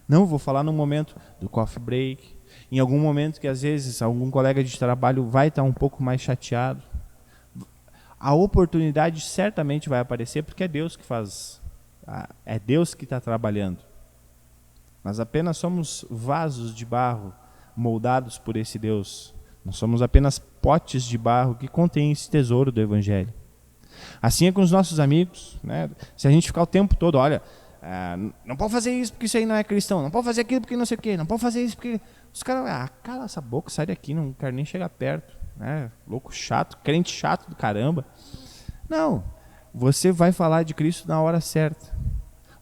Não, vou falar no momento do coffee break. Em algum momento que às vezes algum colega de trabalho vai estar um pouco mais chateado. A oportunidade certamente vai aparecer porque é Deus que faz. É Deus que está trabalhando. Nós apenas somos vasos de barro moldados por esse Deus. Nós somos apenas potes de barro que contêm esse tesouro do evangelho. Assim é com os nossos amigos, né? Se a gente ficar o tempo todo, olha, não pode fazer isso porque isso aí não é cristão, não pode fazer aquilo porque não sei o quê, não pode fazer isso porque... Os caras, cala essa boca, sai daqui, não quero nem chegar perto, né? Louco chato, crente chato do caramba. Não, você vai falar de Cristo na hora certa.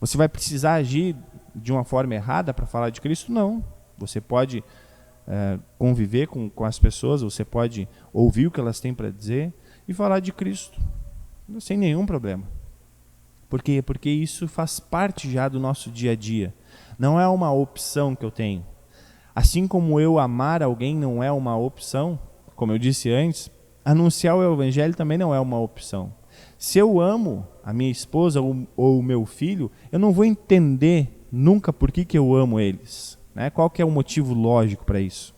Você vai precisar agir de uma forma errada para falar de Cristo? Não. Você pode conviver com as pessoas, você pode ouvir o que elas têm para dizer e falar de Cristo sem nenhum problema. Por quê? Porque isso faz parte já do nosso dia a dia. Não é uma opção que eu tenho. Assim como eu amar alguém não é uma opção, como eu disse antes, anunciar o evangelho também não é uma opção. Se eu amo a minha esposa ou o meu filho, eu não vou entender nunca por que eu amo eles, né? Qual que é o motivo lógico para isso?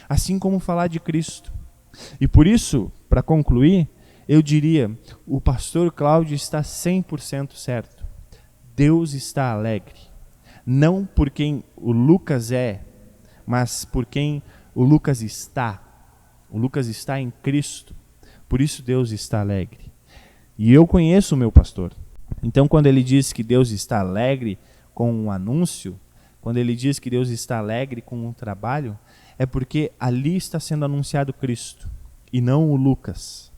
Assim como falar de Cristo. E por isso, para concluir, eu diria, o pastor Cláudio está 100% certo. Deus está alegre. Não por quem o Lucas é, mas por quem o Lucas está. O Lucas está em Cristo. Por isso Deus está alegre. E eu conheço o meu pastor. Então, quando ele diz que Deus está alegre com um anúncio, quando ele diz que Deus está alegre com um trabalho, é porque ali está sendo anunciado Cristo, e não o Lucas.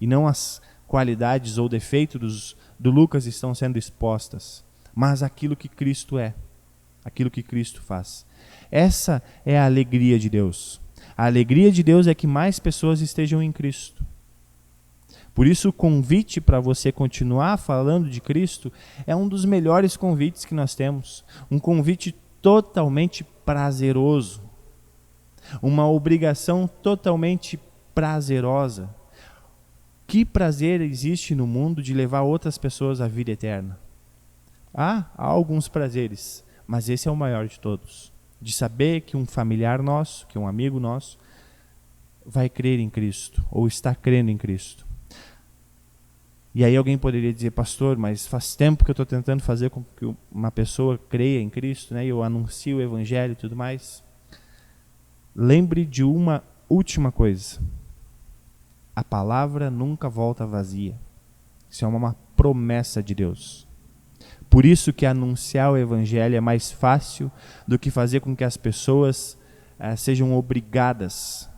E não as qualidades ou defeitos do Lucas estão sendo expostas, mas aquilo que Cristo é, aquilo que Cristo faz. Essa é a alegria de Deus. A alegria de Deus é que mais pessoas estejam em Cristo. Por isso o convite para você continuar falando de Cristo é um dos melhores convites que nós temos. Um convite totalmente prazeroso. Uma obrigação totalmente prazerosa. Que prazer existe no mundo de levar outras pessoas à vida eterna? Há alguns prazeres, mas esse é o maior de todos. De saber que um familiar nosso, que um amigo nosso, vai crer em Cristo, ou está crendo em Cristo. E aí alguém poderia dizer, pastor, mas faz tempo que eu estou tentando fazer com que uma pessoa creia em Cristo, né? Eu anuncio o Evangelho e tudo mais. Lembre de uma última coisa. A palavra nunca volta vazia. Isso é uma promessa de Deus. Por isso que anunciar o Evangelho é mais fácil do que fazer com que as pessoas sejam obrigadas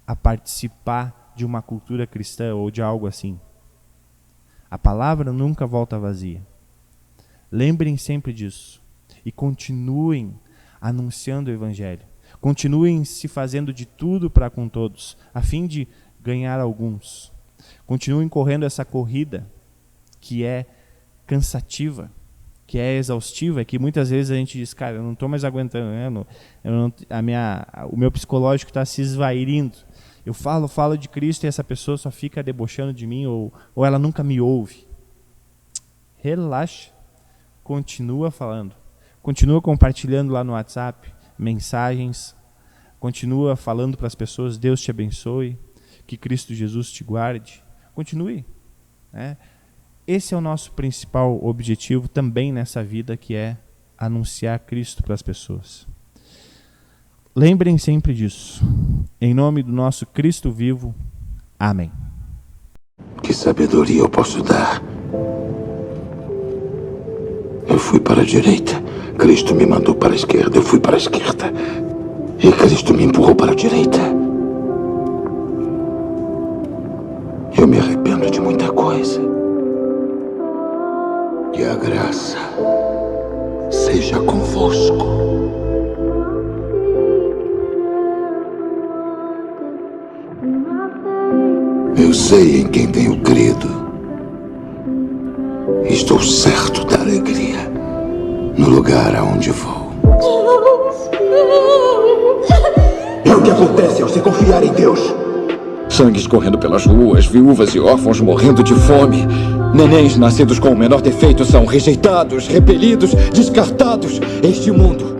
a participar de uma cultura cristã ou de algo assim. A palavra nunca volta vazia. Lembrem sempre disso. E continuem anunciando o Evangelho. Continuem se fazendo de tudo para com todos, a fim de ganhar alguns. Continuem correndo essa corrida que é cansativa, que é exaustiva, que muitas vezes a gente diz, cara, eu não estou mais aguentando, né? O meu psicológico está se esvairindo. Eu falo de Cristo e essa pessoa só fica debochando de mim ou ela nunca me ouve. Relaxa, continua falando, continua compartilhando lá no WhatsApp, mensagens, continua falando para as pessoas, Deus te abençoe, que Cristo Jesus te guarde, continue. Né? Esse é o nosso principal objetivo também nessa vida, que é anunciar Cristo para as pessoas. Lembrem sempre disso. Em nome do nosso Cristo vivo. Amém. Que sabedoria eu posso dar? Eu fui para a direita. Cristo me mandou para a esquerda. Eu fui para a esquerda. E Cristo me empurrou para a direita. Eu me arrependo de muita coisa. Que a graça seja convosco. Eu sei em quem tenho crido. Estou certo da alegria no lugar aonde vou. É o que acontece ao se confiar em Deus. Sangue escorrendo pelas ruas, viúvas e órfãos morrendo de fome. Nenéns nascidos com o menor defeito são rejeitados, repelidos, descartados. Este mundo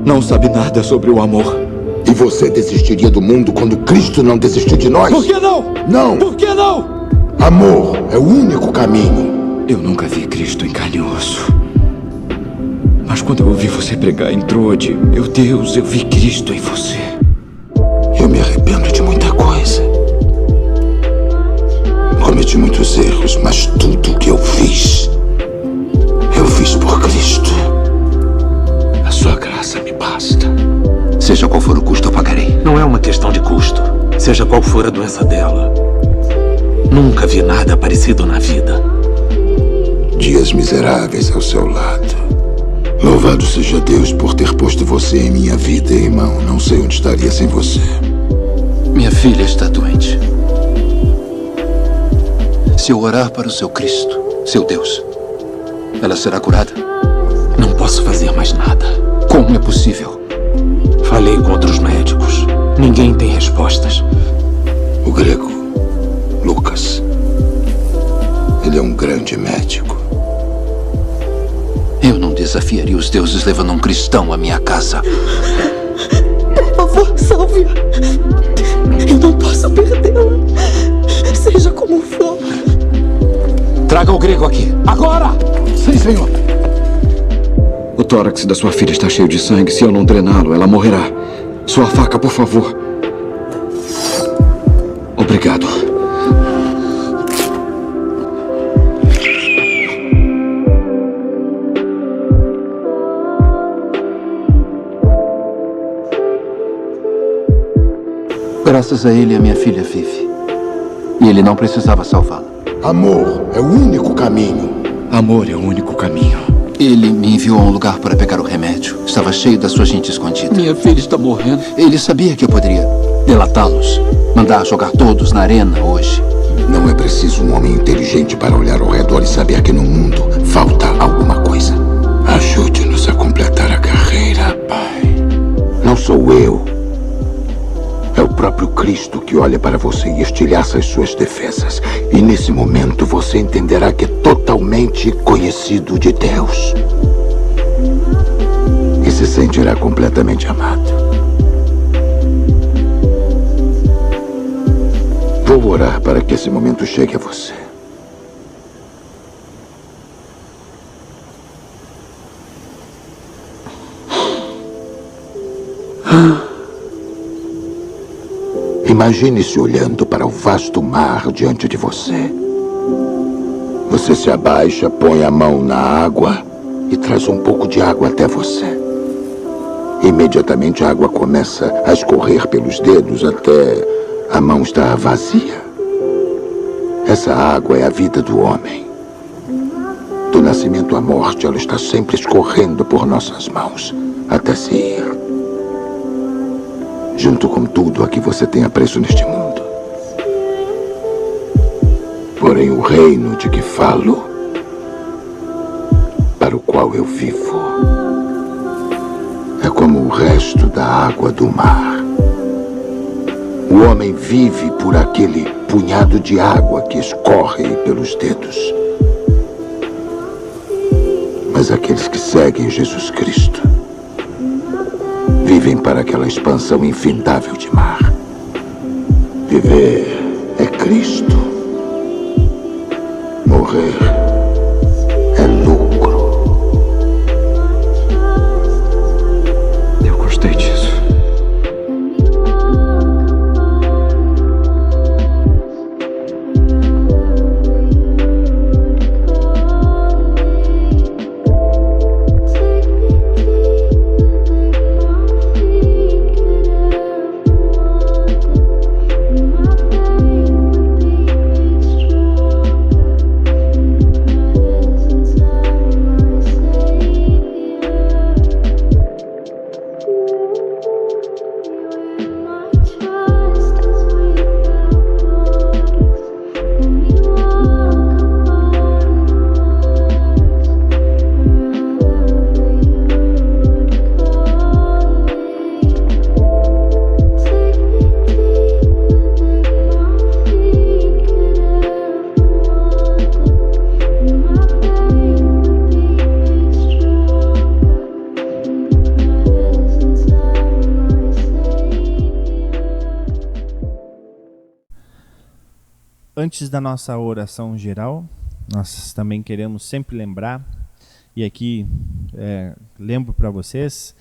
não sabe nada sobre o amor. E você desistiria do mundo quando Cristo não desistiu de nós? Por que não? Não! Por que não? Amor é o único caminho. Eu nunca vi Cristo em carne e osso. Mas quando eu ouvi você pregar em Trode, meu Deus, eu vi Cristo em você. Eu me arrependo de muita coisa. Cometi muitos erros, mas tudo o que eu fiz por Cristo. A sua graça me basta. Seja qual for o custo, eu pagarei. Não é uma questão de custo. Seja qual for a doença dela. Nunca vi nada parecido na vida. Dias miseráveis ao seu lado. Louvado seja Deus por ter posto você em minha vida, irmão. Não sei onde estaria sem você. Minha filha está doente. Se eu orar para o seu Cristo, seu Deus, ela será curada? Não posso fazer mais nada. Como é possível? Falei com outros médicos. Ninguém tem respostas. O grego, Lucas. Ele é um grande médico. Eu não desafiaria os deuses levando um cristão à minha casa. Por favor, salve-a. Eu não posso perdê-la. Seja como for. Traga o grego aqui. Agora! Sim, senhor. O tórax da sua filha está cheio de sangue. Se eu não drená-lo, ela morrerá. Sua faca, por favor. Obrigado. Graças a ele, a minha filha vive. E ele não precisava salvá-la. Amor é o único caminho. Amor é o único caminho. Ele me enviou a um lugar para pegar o remédio. Estava cheio da sua gente escondida. Minha filha está morrendo. Ele sabia que eu poderia delatá-los. Mandar jogar todos na arena hoje. Não é preciso um homem inteligente para olhar ao redor e saber que no mundo falta alguma coisa. Ajude-nos a completar a carreira, Pai. Não sou eu. É o próprio Cristo que olha para você e estilhaça as suas defesas. E nesse momento você entenderá que é totalmente conhecido de Deus. E se sentirá completamente amado. Vou orar para que esse momento chegue a você. Imagine-se olhando para o vasto mar diante de você. Você se abaixa, põe a mão na água e traz um pouco de água até você. Imediatamente a água começa a escorrer pelos dedos até a mão estar vazia. Essa água é a vida do homem. Do nascimento à morte, ela está sempre escorrendo por nossas mãos até se ir. Junto com tudo a que você tem apreço neste mundo. Porém, o reino de que falo, para o qual eu vivo, é como o resto da água do mar. O homem vive por aquele punhado de água que escorre pelos dedos. Mas aqueles que seguem Jesus Cristo vivem para aquela expansão infindável de mar. Viver é Cristo. Morrer é lucro. Eu gostei disso. Antes da nossa oração geral, nós também queremos sempre lembrar, e aqui lembro para vocês,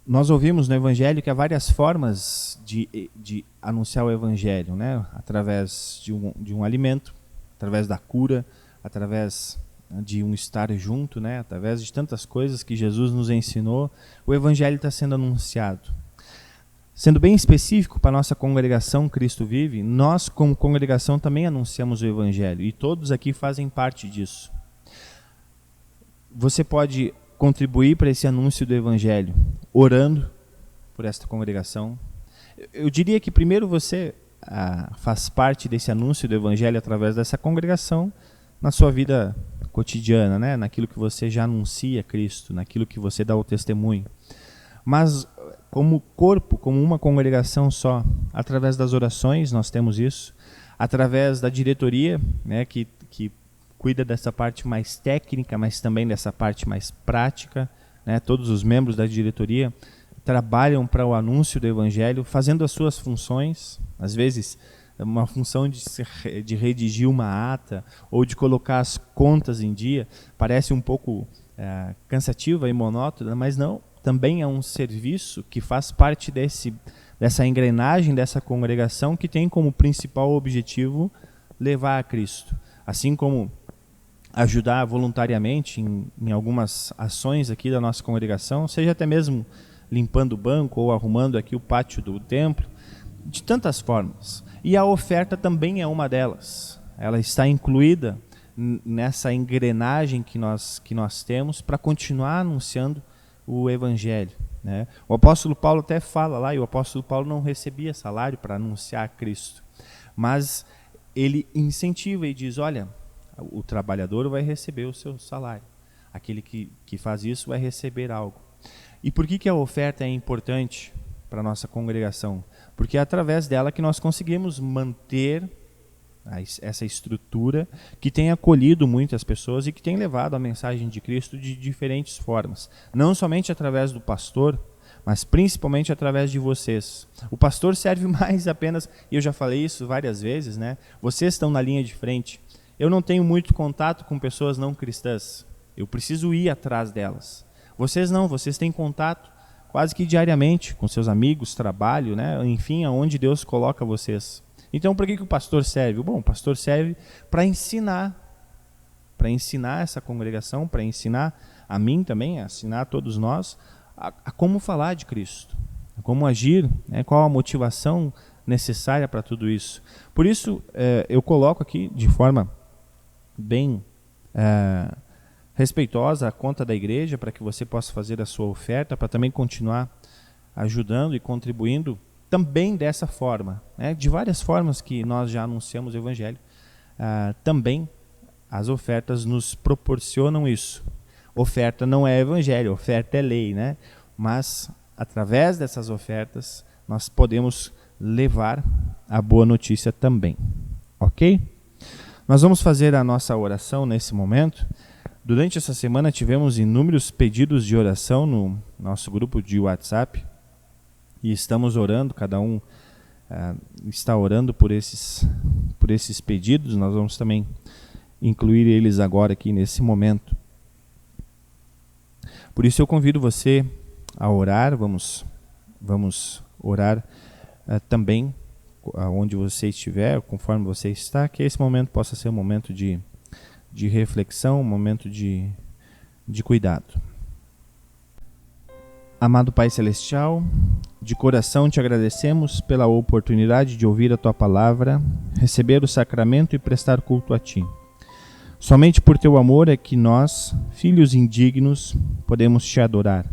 nós ouvimos no Evangelho que há várias formas de anunciar o Evangelho, né? Através de um alimento, através da cura, através de um estar junto, né? Através de tantas coisas que Jesus nos ensinou, o Evangelho está sendo anunciado. Sendo bem específico para a nossa congregação Cristo Vive, nós como congregação também anunciamos o Evangelho e todos aqui fazem parte disso. Você pode contribuir para esse anúncio do Evangelho orando por esta congregação. Eu diria que primeiro você faz parte desse anúncio do Evangelho através dessa congregação na sua vida cotidiana, né? Naquilo que você já anuncia Cristo, naquilo que você dá o testemunho. Mas como corpo, como uma congregação só, através das orações nós temos isso, através da diretoria, né, que cuida dessa parte mais técnica, mas também dessa parte mais prática, né, todos os membros da diretoria trabalham para o anúncio do Evangelho, fazendo as suas funções, às vezes uma função de redigir uma ata ou de colocar as contas em dia, parece um pouco cansativa e monótona, mas não. também é um serviço que faz parte dessa engrenagem, dessa congregação que tem como principal objetivo levar a Cristo. Assim como ajudar voluntariamente em algumas ações aqui da nossa congregação, seja até mesmo limpando o banco ou arrumando aqui o pátio do templo, de tantas formas. E a oferta também é uma delas. Ela está incluída nessa engrenagem que nós temos para continuar anunciando o Evangelho, né? O apóstolo Paulo até fala lá, e o apóstolo Paulo não recebia salário para anunciar Cristo, mas ele incentiva e diz, olha, o trabalhador vai receber o seu salário, aquele que faz isso vai receber algo. E por que a oferta é importante para a nossa congregação? Porque é através dela que nós conseguimos manter essa estrutura que tem acolhido muitas pessoas e que tem levado a mensagem de Cristo de diferentes formas. Não somente através do pastor, mas principalmente através de vocês. O pastor serve mais apenas, e eu já falei isso várias vezes, né? Vocês estão na linha de frente. Eu não tenho muito contato com pessoas não cristãs. Eu preciso ir atrás delas. Vocês não, vocês têm contato quase que diariamente com seus amigos, trabalho, né? Enfim, aonde Deus coloca vocês. Então, para que o pastor serve? Bom, o pastor serve para ensinar essa congregação, para ensinar a mim também, a ensinar a todos nós, a como falar de Cristo, a como agir, né? Qual a motivação necessária para tudo isso. Por isso, eu coloco aqui de forma bem respeitosa a conta da igreja, para que você possa fazer a sua oferta, para também continuar ajudando e contribuindo também dessa forma, né? De várias formas que nós já anunciamos o Evangelho, também as ofertas nos proporcionam isso. Oferta não é Evangelho, oferta é lei, né? Mas através dessas ofertas nós podemos levar a boa notícia também, ok? Nós vamos fazer a nossa oração nesse momento. Durante essa semana tivemos inúmeros pedidos de oração no nosso grupo de WhatsApp. E estamos orando, cada um está orando por esses pedidos. Nós vamos também incluir eles agora aqui nesse momento. Por isso eu convido você a orar, vamos orar também, onde você estiver, conforme você está, que esse momento possa ser um momento de reflexão, um momento de cuidado. Amado Pai Celestial, de coração te agradecemos pela oportunidade de ouvir a Tua Palavra, receber o sacramento e prestar culto a Ti. Somente por Teu amor é que nós, filhos indignos, podemos Te adorar.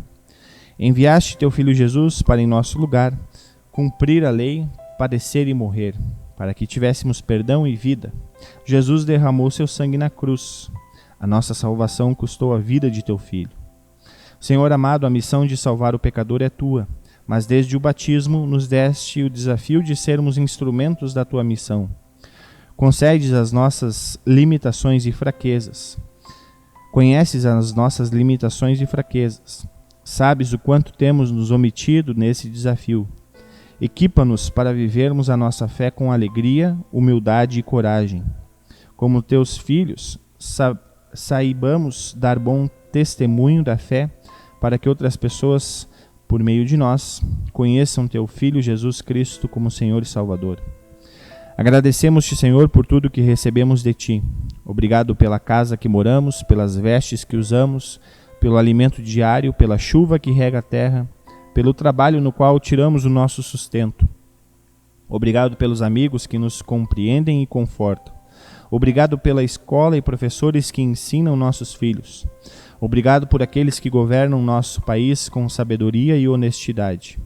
Enviaste Teu Filho Jesus para em nosso lugar cumprir a lei, padecer e morrer, para que tivéssemos perdão e vida. Jesus derramou seu sangue na cruz. A nossa salvação custou a vida de Teu Filho. Senhor amado, a missão de salvar o pecador é Tua, mas desde o batismo nos deste o desafio de sermos instrumentos da Tua missão. Concedes as nossas limitações e fraquezas. Conheces as nossas limitações e fraquezas. Sabes o quanto temos nos omitido nesse desafio. Equipa-nos para vivermos a nossa fé com alegria, humildade e coragem. Como Teus filhos, saibamos dar bom testemunho da fé, para que outras pessoas, por meio de nós, conheçam Teu Filho Jesus Cristo como Senhor e Salvador. Agradecemos-te, Senhor, por tudo que recebemos de Ti. Obrigado pela casa que moramos, pelas vestes que usamos, pelo alimento diário, pela chuva que rega a terra, pelo trabalho no qual tiramos o nosso sustento. Obrigado pelos amigos que nos compreendem e confortam. Obrigado pela escola e professores que ensinam nossos filhos. Obrigado por aqueles que governam nosso país com sabedoria e honestidade.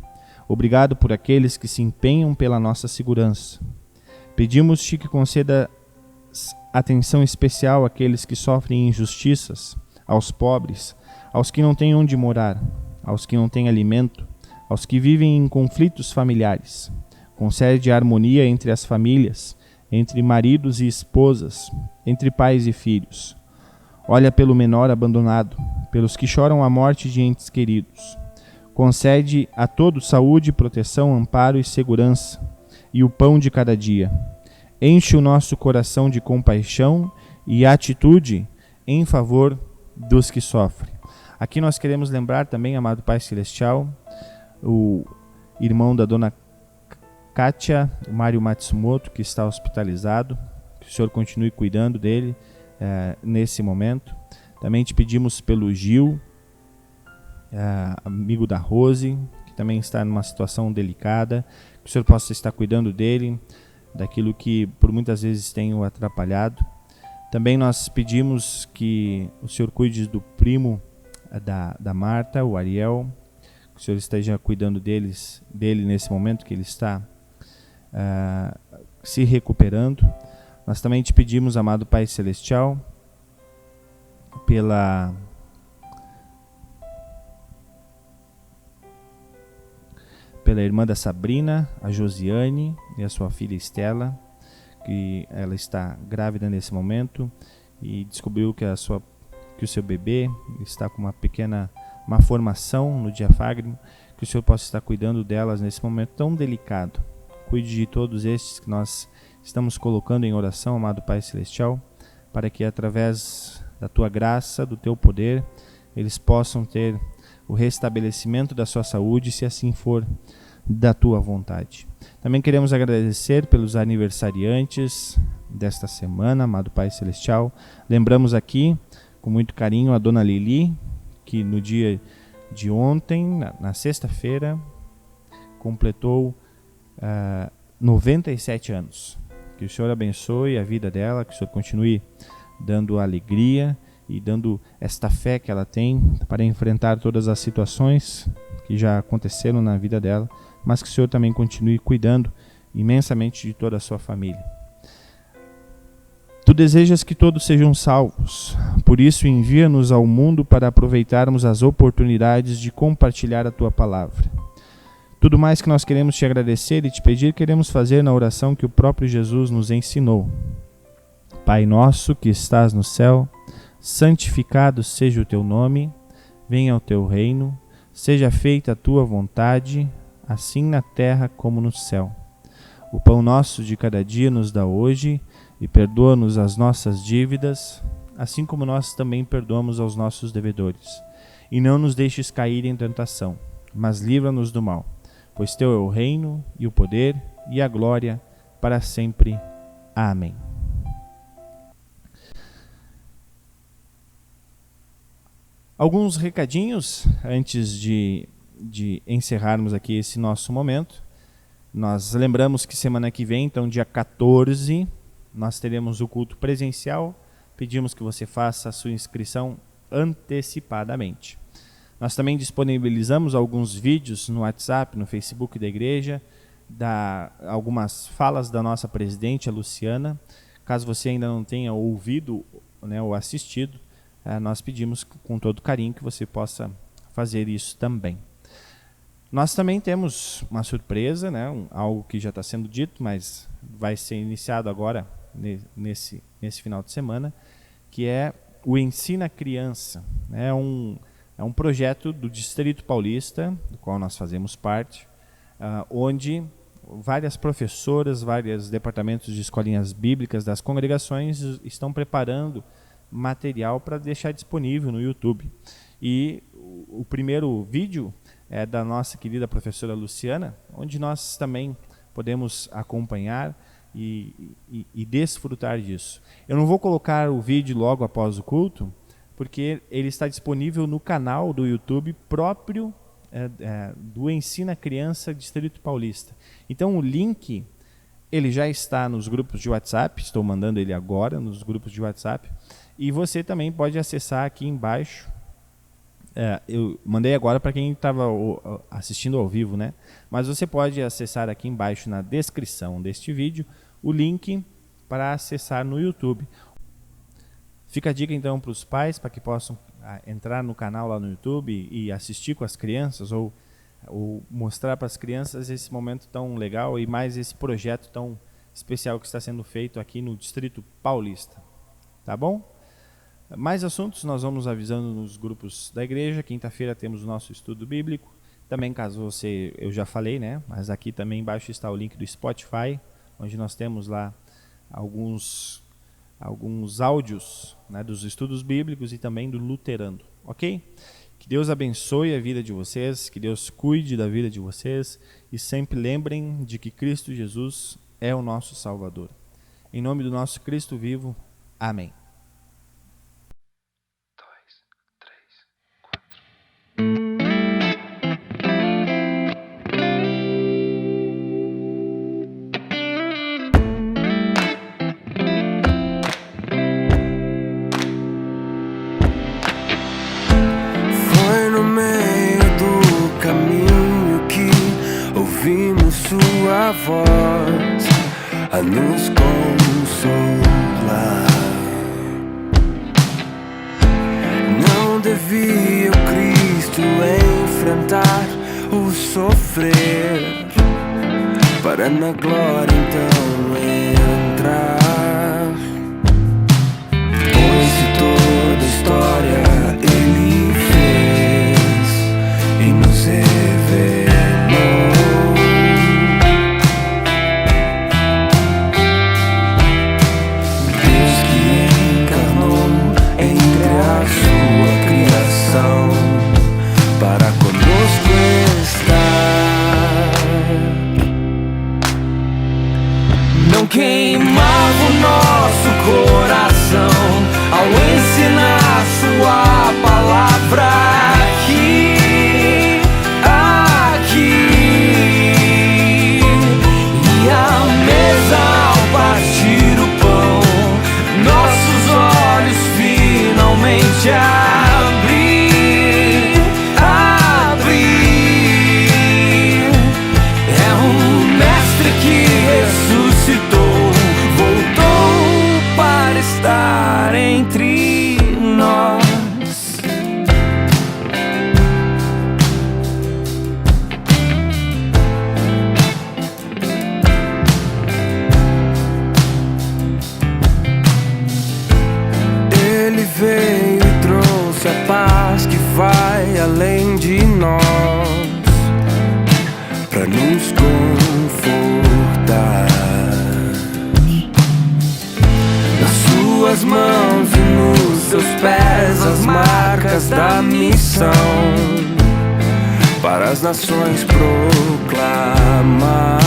Obrigado por aqueles que se empenham pela nossa segurança. Pedimos-te que conceda atenção especial àqueles que sofrem injustiças, aos pobres, aos que não têm onde morar, aos que não têm alimento, aos que vivem em conflitos familiares. Concede harmonia entre as famílias, entre maridos e esposas, entre pais e filhos. Olha pelo menor abandonado, pelos que choram a morte de entes queridos. Concede a todos saúde, proteção, amparo e segurança, e o pão de cada dia. Enche o nosso coração de compaixão e atitude em favor dos que sofrem. Aqui nós queremos lembrar também, amado Pai Celestial, o irmão da dona Kátia, o Mário Matsumoto, que está hospitalizado, que o Senhor continue cuidando dele nesse momento. Também te pedimos pelo Gil, amigo da Rose, que também está numa situação delicada, que o Senhor possa estar cuidando dele, daquilo que por muitas vezes tem o atrapalhado. Também nós pedimos que o Senhor cuide do primo da Marta, o Ariel, que o Senhor esteja cuidando dele nesse momento que ele está se recuperando. Nós também te pedimos, amado Pai Celestial, pela irmã da Sabrina, a Josiane, e a sua filha Estela, que ela está grávida nesse momento e descobriu que o seu bebê está com uma pequena malformação no diafragma, que o Senhor possa estar cuidando delas nesse momento tão delicado. Cuide de todos estes que nós estamos colocando em oração, amado Pai Celestial, para que através da Tua graça, do Teu poder, eles possam ter o restabelecimento da sua saúde, se assim for da Tua vontade. Também queremos agradecer pelos aniversariantes desta semana, amado Pai Celestial. Lembramos aqui, com muito carinho, a dona Lili, que no dia de ontem, na sexta-feira, completou 97 anos. Que o Senhor abençoe a vida dela, que o Senhor continue dando alegria e dando esta fé que ela tem para enfrentar todas as situações que já aconteceram na vida dela, mas que o Senhor também continue cuidando imensamente de toda a sua família. Tu desejas que todos sejam salvos, por isso envia-nos ao mundo para aproveitarmos as oportunidades de compartilhar a Tua palavra. Tudo mais que nós queremos te agradecer e te pedir, queremos fazer na oração que o próprio Jesus nos ensinou. Pai nosso que estás no céu, santificado seja o Teu nome, venha o Teu reino, seja feita a Tua vontade, assim na terra como no céu. O pão nosso de cada dia nos dá hoje, e perdoa-nos as nossas dívidas, assim como nós também perdoamos aos nossos devedores. E não nos deixes cair em tentação, mas livra-nos do mal. Pois Teu é o reino, e o poder, e a glória, para sempre. Amém. Alguns recadinhos antes de encerrarmos aqui esse nosso momento. Nós lembramos que semana que vem, então dia 14, nós teremos o culto presencial. Pedimos que você faça a sua inscrição antecipadamente. Nós também disponibilizamos alguns vídeos no WhatsApp, no Facebook da igreja, algumas falas da nossa presidente, a Luciana. Caso você ainda não tenha ouvido, né, ou assistido, nós pedimos com todo carinho que você possa fazer isso também. Nós também temos uma surpresa, né, algo que já está sendo dito, mas vai ser iniciado agora, nesse final de semana, que é o Ensina Criança. É um projeto do Distrito Paulista, do qual nós fazemos parte, onde várias professoras, vários departamentos de escolinhas bíblicas das congregações estão preparando material para deixar disponível no YouTube. E o primeiro vídeo é da nossa querida professora Luciana, onde nós também podemos acompanhar e desfrutar disso. Eu não vou colocar o vídeo logo após o culto, porque ele está disponível no canal do YouTube próprio do Ensina Criança Distrito Paulista. Então o link ele já está nos grupos de WhatsApp, estou mandando ele agora nos grupos de WhatsApp, e você também pode acessar aqui embaixo. Eu mandei agora para quem estava assistindo ao vivo, né? Mas você pode acessar aqui embaixo na descrição deste vídeo o link para acessar no YouTube. Fica a dica então para os pais, para que possam entrar no canal lá no YouTube e assistir com as crianças, ou mostrar para as crianças esse momento tão legal e mais esse projeto tão especial que está sendo feito aqui no Distrito Paulista. Tá bom? Mais assuntos nós vamos avisando nos grupos da igreja. Quinta-feira temos o nosso estudo bíblico. Também, caso eu já falei, né? Mas aqui também embaixo está o link do Spotify, onde nós temos lá alguns áudios, né, dos estudos bíblicos e também do Luterando, ok? Que Deus abençoe a vida de vocês, que Deus cuide da vida de vocês e sempre lembrem de que Cristo Jesus é o nosso Salvador. Em nome do nosso Cristo vivo, amém. Ouvimos sua voz a nos consolar. Não devia o Cristo enfrentar o sofrer para na glória então entrar. Pois se toda a história Ele fez e nos revelou, para conosco estar. Não queimava o nosso coração ao ensinar sua palavra aqui. E à mesa ao partir o pão, nossos olhos finalmente estar entre nós. Ele veio e trouxe a paz que vai além de nós, para nos confortar. Suas mãos e nos seus pés as marcas da missão, para as nações proclamar.